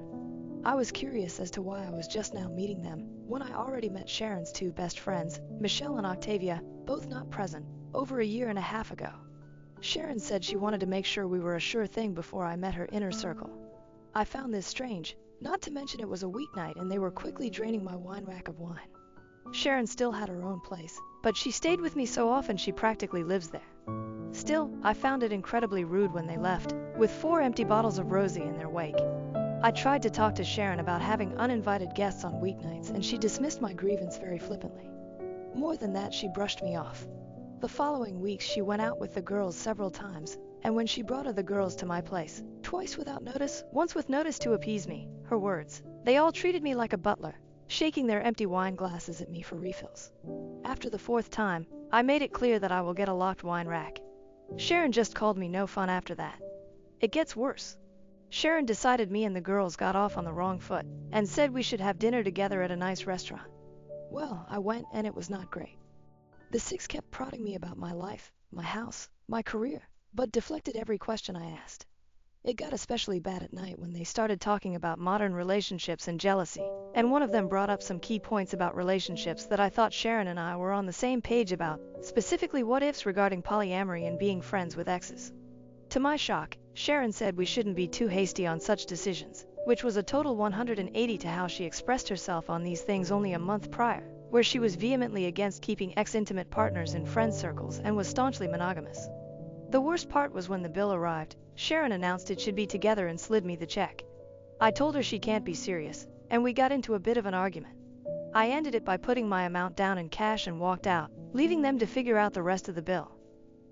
S1: I was curious as to why I was just now meeting them, when I already met Sharon's 2 best friends, Michelle and Octavia, both not present, over a year and a half ago. Sharon said she wanted to make sure we were a sure thing before I met her inner circle. I found this strange, not to mention it was a weeknight and they were quickly draining my wine rack of wine. Sharon still had her own place, but she stayed with me so often she practically lives there. Still, I found it incredibly rude when they left, with 4 empty bottles of rosé in their wake. I tried to talk to Sharon about having uninvited guests on weeknights and she dismissed my grievance very flippantly. More than that, she brushed me off. The following weeks she went out with the girls several times, and when she brought other girls to my place, twice without notice, once with notice to appease me, her words, they all treated me like a butler, shaking their empty wine glasses at me for refills. After the 4th time, I made it clear that I will get a locked wine rack. Sharon just called me no fun after that. It gets worse. Sharon decided me and the girls got off on the wrong foot, and said we should have dinner together at a nice restaurant. Well, I went and it was not great. The 6 kept prodding me about my life, my house, my career, but deflected every question I asked. It got especially bad at night when they started talking about modern relationships and jealousy, and one of them brought up some key points about relationships that I thought Sharon and I were on the same page about, specifically what-ifs regarding polyamory and being friends with exes. To my shock, Sharon said we shouldn't be too hasty on such decisions, which was a total 180 to how she expressed herself on these things only a month prior, where she was vehemently against keeping ex-intimate partners in friend circles and was staunchly monogamous. The worst part was when the bill arrived, Sharon announced it should be together and slid me the check. I told her she can't be serious, and we got into a bit of an argument. I ended it by putting my amount down in cash and walked out, leaving them to figure out the rest of the bill.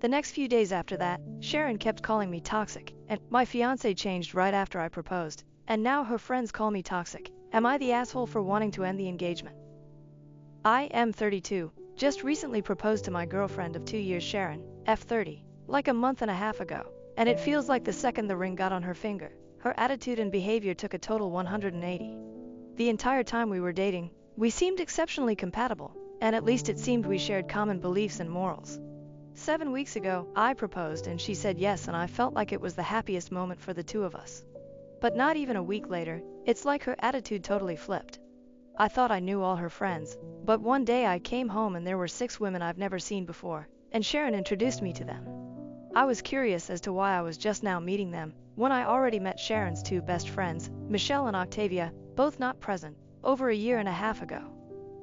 S1: The next few days after that, Sharon kept calling me toxic, and my fiance changed right after I proposed, and now her friends call me toxic. Am I the asshole for wanting to end the engagement? I am 32, just recently proposed to my girlfriend of 2 years Sharon, F30, like a month and a half ago, and it feels like the second the ring got on her finger, her attitude and behavior took a total 180. The entire time we were dating, we seemed exceptionally compatible, and at least it seemed we shared common beliefs and morals. 7 weeks ago, I proposed and she said yes, and I felt like it was the happiest moment for the two of us. But not even a week later, it's like her attitude totally flipped. I thought I knew all her friends, but one day I came home and there were 6 women I've never seen before, and Sharon introduced me to them. I was curious as to why I was just now meeting them, when I already met Sharon's 2 best friends, Michelle and Octavia, both not present, over a year and a half ago.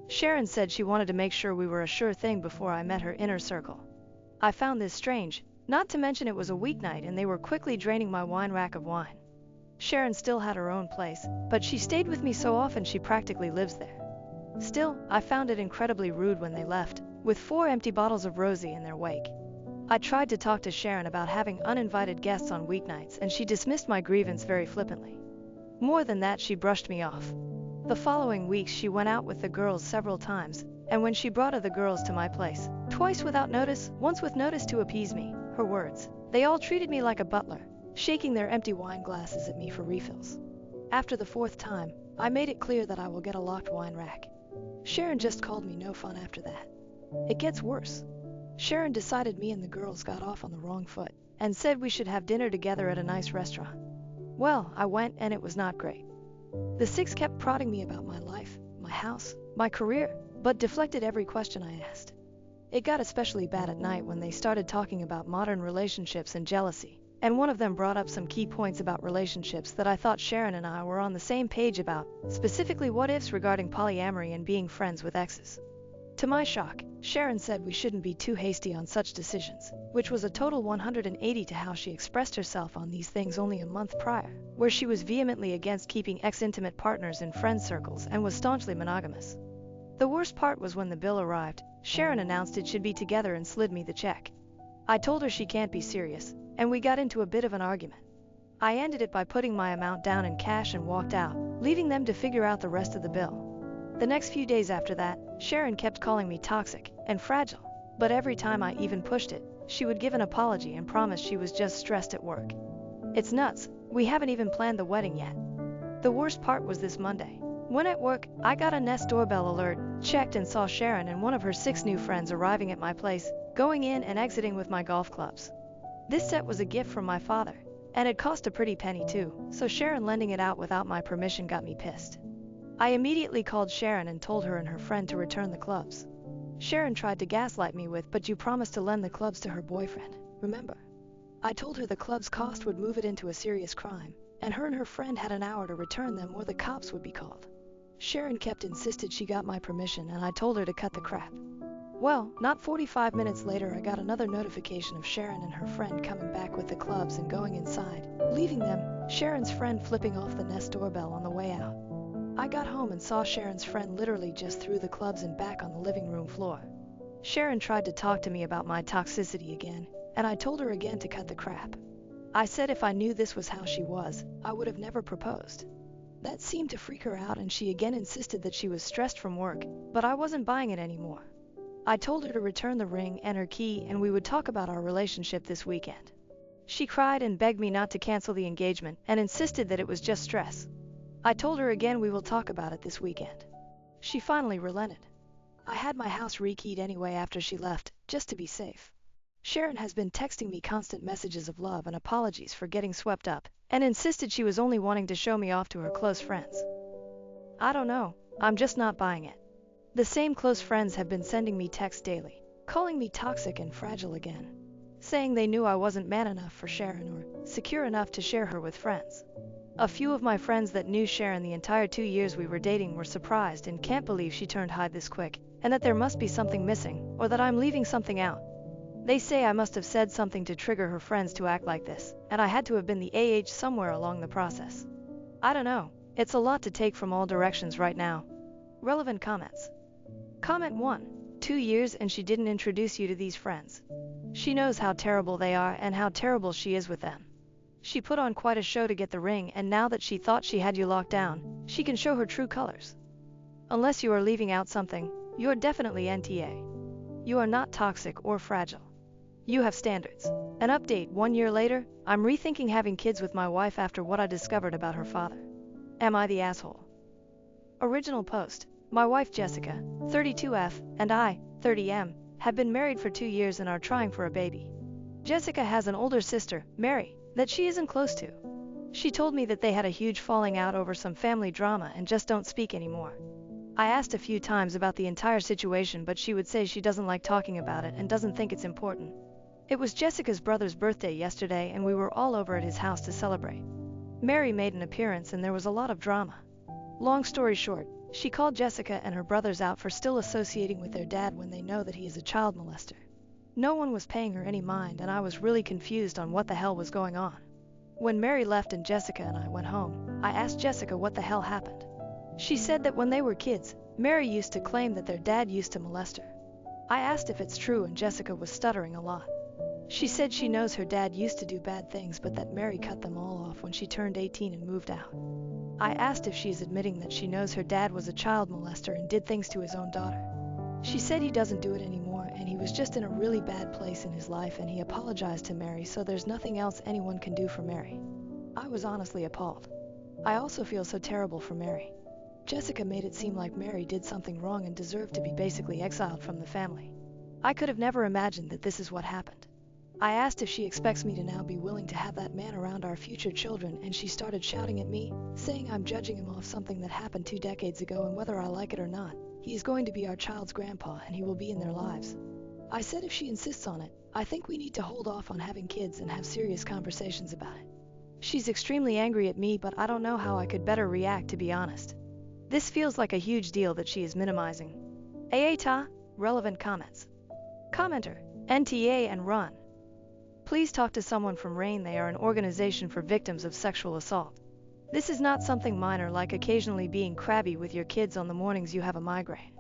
S1: Sharon said she wanted to make sure we were a sure thing before I met her inner circle. I found this strange, not to mention it was a weeknight and they were quickly draining my wine rack of wine. Sharon still had her own place, but she stayed with me so often she practically lives there. Still, I found it incredibly rude when they left, with 4 empty bottles of rosé in their wake. I tried to talk to Sharon about having uninvited guests on weeknights and she dismissed my grievance very flippantly. More than that, she brushed me off. The following weeks she went out with the girls several times, and when she brought the girls to my place, twice without notice, once with notice to appease me, her words, they all treated me like a butler, shaking their empty wine glasses at me for refills. After the 4th time, I made it clear that I will get a locked wine rack. Sharon just called me no fun after that. It gets worse. Sharon decided me and the girls got off on the wrong foot, and said we should have dinner together at a nice restaurant. Well, I went and it was not great. The 6 kept prodding me about my life, my house, my career, but deflected every question I asked. It got especially bad at night when they started talking about modern relationships and jealousy, and one of them brought up some key points about relationships that I thought Sharon and I were on the same page about, specifically what-ifs regarding polyamory and being friends with exes. To my shock, Sharon said we shouldn't be too hasty on such decisions, which was a total 180 to how she expressed herself on these things only a month prior, where she was vehemently against keeping ex-intimate partners in friend circles and was staunchly monogamous. The worst part was when the bill arrived, Sharon announced it should be together and slid me the check. I told her she can't be serious, and we got into a bit of an argument. I ended it by putting my amount down in cash and walked out, leaving them to figure out the rest of the bill. The next few days after that, Sharon kept calling me toxic and fragile, but every time I even pushed it, she would give an apology and promise she was just stressed at work. It's nuts, we haven't even planned the wedding yet. The worst part was this Monday. When at work, I got a Nest doorbell alert, checked and saw Sharon and one of her 6 new friends arriving at my place, going in and exiting with my golf clubs. This set was a gift from my father, and it cost a pretty penny too, so Sharon lending it out without my permission got me pissed. I immediately called Sharon and told her and her friend to return the clubs. Sharon tried to gaslight me with, "But you promised to lend the clubs to her boyfriend, remember?" I told her the clubs cost would move it into a serious crime, and her friend had an hour to return them or the cops would be called. Sharon kept insisted she got my permission and I told her to cut the crap. Well, not 45 minutes later I got another notification of Sharon and her friend coming back with the clubs and going inside, leaving them, Sharon's friend flipping off the Nest doorbell on the way out. I got home and saw Sharon's friend literally just threw the clubs and back on the living room floor. Sharon tried to talk to me about my toxicity again, and I told her again to cut the crap. I said if I knew this was how she was, I would have never proposed. That seemed to freak her out and she again insisted that she was stressed from work, but I wasn't buying it anymore. I told her to return the ring and her key and we would talk about our relationship this weekend. She cried and begged me not to cancel the engagement and insisted that it was just stress. I told her again we will talk about it this weekend. She finally relented. I had my house rekeyed anyway after she left, just to be safe. Sharon has been texting me constant messages of love and apologies for getting swept up, and insisted she was only wanting to show me off to her close friends. I don't know, I'm just not buying it. The same close friends have been sending me texts daily, calling me toxic and fragile again, saying they knew I wasn't man enough for Sharon or secure enough to share her with friends. A few of my friends that knew Sharon the entire 2 years we were dating were surprised and can't believe she turned hide this quick, and that there must be something missing, or that I'm leaving something out. They say I must have said something to trigger her friends to act like this, and I had to have been the AH somewhere along the process. I don't know, it's a lot to take from all directions right now. Relevant comments. Comment 1. 2 years and she didn't introduce you to these friends. She knows how terrible they are and how terrible she is with them. She put on quite a show to get the ring, and now that she thought she had you locked down, she can show her true colors. Unless you are leaving out something, you're definitely NTA. You are not toxic or fragile. You have standards. An update 1 year later, I'm rethinking having kids with my wife after what I discovered about her father. Am I the asshole? Original post. My wife Jessica, 32F, and I, 30M, have been married for 2 years and are trying for a baby. Jessica has an older sister, Mary, that she isn't close to. She told me that they had a huge falling out over some family drama and just don't speak anymore. I asked a few times about the entire situation, but she would say she doesn't like talking about it and doesn't think it's important. It was Jessica's brother's birthday yesterday and we were all over at his house to celebrate. Mary made an appearance and there was a lot of drama. Long story short, she called Jessica and her brothers out for still associating with their dad when they know that he is a child molester. No one was paying her any mind and I was really confused on what the hell was going on. When Mary left and Jessica and I went home, I asked Jessica what the hell happened. She said that when they were kids, Mary used to claim that their dad used to molest her. I asked if it's true and Jessica was stuttering a lot. She said she knows her dad used to do bad things but that Mary cut them all off when she turned 18 and moved out. I asked if she's admitting that she knows her dad was a child molester and did things to his own daughter. She said he doesn't do it anymore and he was just in a really bad place in his life and he apologized to Mary, so there's nothing else anyone can do for Mary. I was honestly appalled. I also feel so terrible for Mary. Jessica made it seem like Mary did something wrong and deserved to be basically exiled from the family. I could have never imagined that this is what happened. I asked if she expects me to now be willing to have that man around our future children, and she started shouting at me, saying I'm judging him off something that happened 2 decades ago, and whether I like it or not, he is going to be our child's grandpa and he will be in their lives. I said if she insists on it, I think we need to hold off on having kids and have serious conversations about it. She's extremely angry at me, but I don't know how I could better react, to be honest. This feels like a huge deal that she is minimizing. AITA, relevant comments. Commenter, NTA and run. Please talk to someone from RAIN. They are an organization for victims of sexual assault. This is not something minor like occasionally being crabby with your kids on the mornings you have a migraine.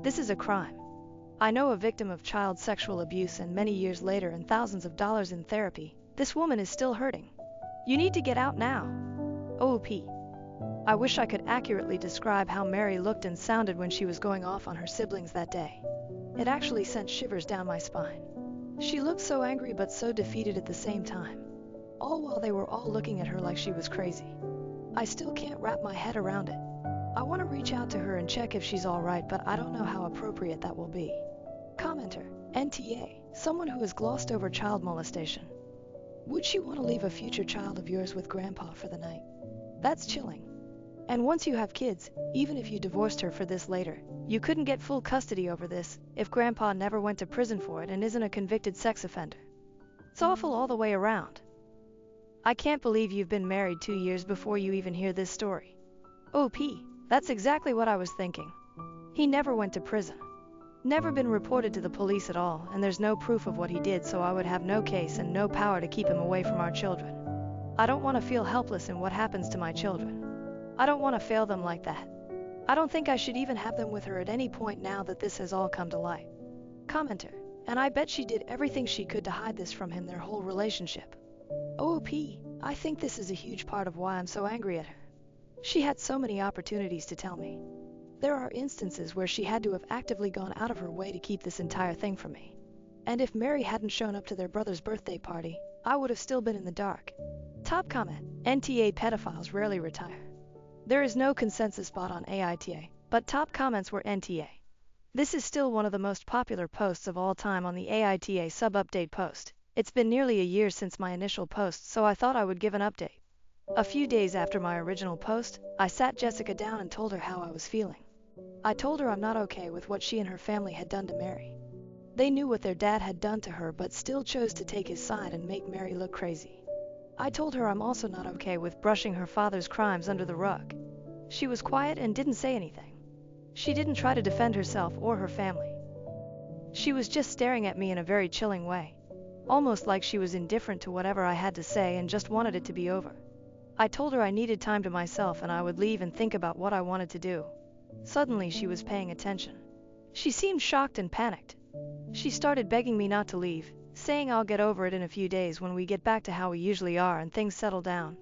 S1: This is a crime. I know a victim of child sexual abuse, and many years later and thousands of dollars in therapy, this woman is still hurting. You need to get out now. OP. I wish I could accurately describe how Mary looked and sounded when she was going off on her siblings that day. It actually sent shivers down my spine. She looked so angry but so defeated at the same time, all while they were all looking at her like she was crazy. I still can't wrap my head around it. I want to reach out to her and check if she's alright, but I don't know how appropriate that will be. Commenter, NTA, someone who has glossed over child molestation. Would she want to leave a future child of yours with grandpa for the night? That's chilling. And once you have kids, even if you divorced her for this later, you couldn't get full custody over this if grandpa never went to prison for it and isn't a convicted sex offender. It's awful all the way around. I can't believe you've been married 2 years before you even hear this story. OP, that's exactly what I was thinking. He never went to prison. Never been reported to the police at all, and there's no proof of what he did, so I would have no case and no power to keep him away from our children. I don't want to feel helpless in what happens to my children. I don't want to fail them like that. I don't think I should even have them with her at any point now that this has all come to light. Commenter, and I bet she did everything she could to hide this from him their whole relationship. OP, I think this is a huge part of why I'm so angry at her. She had so many opportunities to tell me. There are instances where she had to have actively gone out of her way to keep this entire thing from me. And if Mary hadn't shown up to their brother's birthday party, I would have still been in the dark. Top comment, NTA pedophiles rarely retire. There is no consensus spot on AITA, but top comments were NTA. This is still one of the most popular posts of all time on the AITA sub-update post. It's been nearly a year since my initial post, so I thought I would give an update. A few days after my original post, I sat Jessica down and told her how I was feeling. I told her I'm not okay with what she and her family had done to Mary. They knew what their dad had done to her but still chose to take his side and make Mary look crazy. I told her I'm also not okay with brushing her father's crimes under the rug. She was quiet and didn't say anything. She didn't try to defend herself or her family. She was just staring at me in a very chilling way, almost like she was indifferent to whatever I had to say and just wanted it to be over. I told her I needed time to myself and I would leave and think about what I wanted to do. Suddenly she was paying attention. She seemed shocked and panicked. She started begging me not to leave, saying I'll get over it in a few days when we get back to how we usually are and things settle down.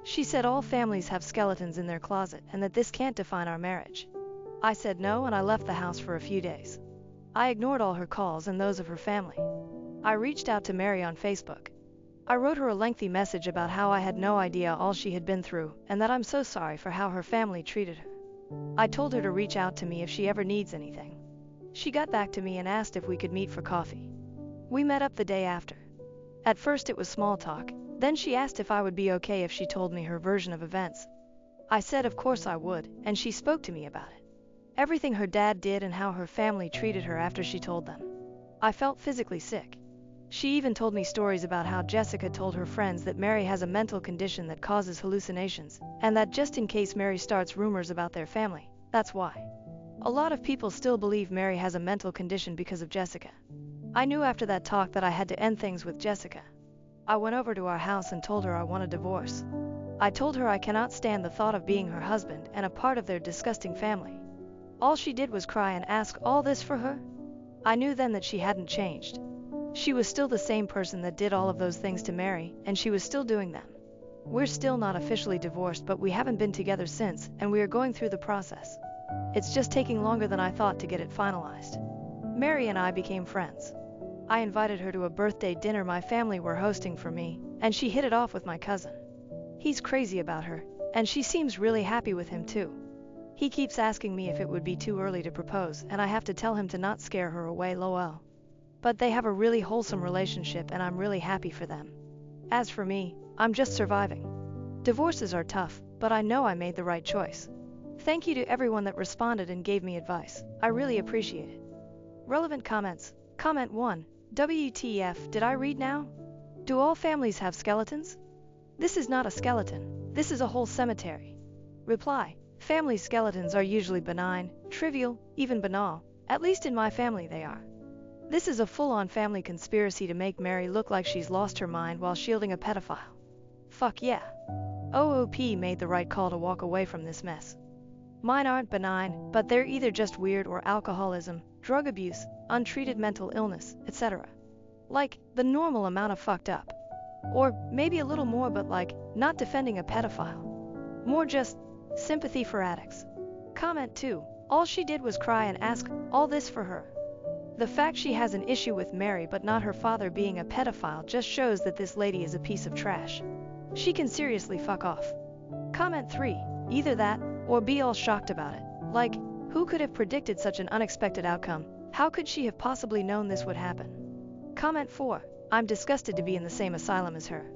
S1: She said all families have skeletons in their closet and that this can't define our marriage. I said no and I left the house for a few days. I ignored all her calls and those of her family. I reached out to Mary on Facebook. I wrote her a lengthy message about how I had no idea all she had been through and that I'm so sorry for how her family treated her. I told her to reach out to me if she ever needs anything. She got back to me and asked if we could meet for coffee. We met up the day after. At first it was small talk, then she asked if I would be okay if she told me her version of events. I said of course I would, and she spoke to me about it. Everything her dad did and how her family treated her after she told them. I felt physically sick. She even told me stories about how Jessica told her friends that Mary has a mental condition that causes hallucinations, and that just in case Mary starts rumors about their family, that's why. A lot of people still believe Mary has a mental condition because of Jessica. I knew after that talk that I had to end things with Jessica. I went over to our house and told her I want a divorce. I told her I cannot stand the thought of being her husband and a part of their disgusting family. All she did was cry and ask all this for her. I knew then that she hadn't changed. She was still the same person that did all of those things to Mary, and she was still doing them. We're still not officially divorced, but we haven't been together since, and we are going through the process. It's just taking longer than I thought to get it finalized. Mary and I became friends. I invited her to a birthday dinner my family were hosting for me, and she hit it off with my cousin. He's crazy about her, and she seems really happy with him too. He keeps asking me if it would be too early to propose, and I have to tell him to not scare her away, lol. But they have a really wholesome relationship and I'm really happy for them. As for me, I'm just surviving. Divorces are tough, but I know I made the right choice. Thank you to everyone that responded and gave me advice. I really appreciate it. Relevant comments. Comment 1. WTF, did I read now? Do all families have skeletons? This is not a skeleton. This is a whole cemetery. Reply. Family skeletons are usually benign, trivial, even banal. At least in my family they are. This is a full-on family conspiracy to make Mary look like she's lost her mind while shielding a pedophile. Fuck yeah. OOP made the right call to walk away from this mess. Mine aren't benign, but they're either just weird or alcoholism, drug abuse, untreated mental illness, etc. Like, the normal amount of fucked up. Or maybe a little more, but like, not defending a pedophile. More just sympathy for addicts. Comment 2. All she did was cry and ask all this for her. The fact she has an issue with Mary but not her father being a pedophile just shows that this lady is a piece of trash. She can seriously fuck off. Comment 3. Either that, or be all shocked about it. Like, who could have predicted such an unexpected outcome? How could she have possibly known this would happen? Comment 4. I'm disgusted to be in the same asylum as her.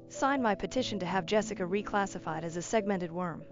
S1: Sign my petition to have Jessica reclassified as a segmented worm.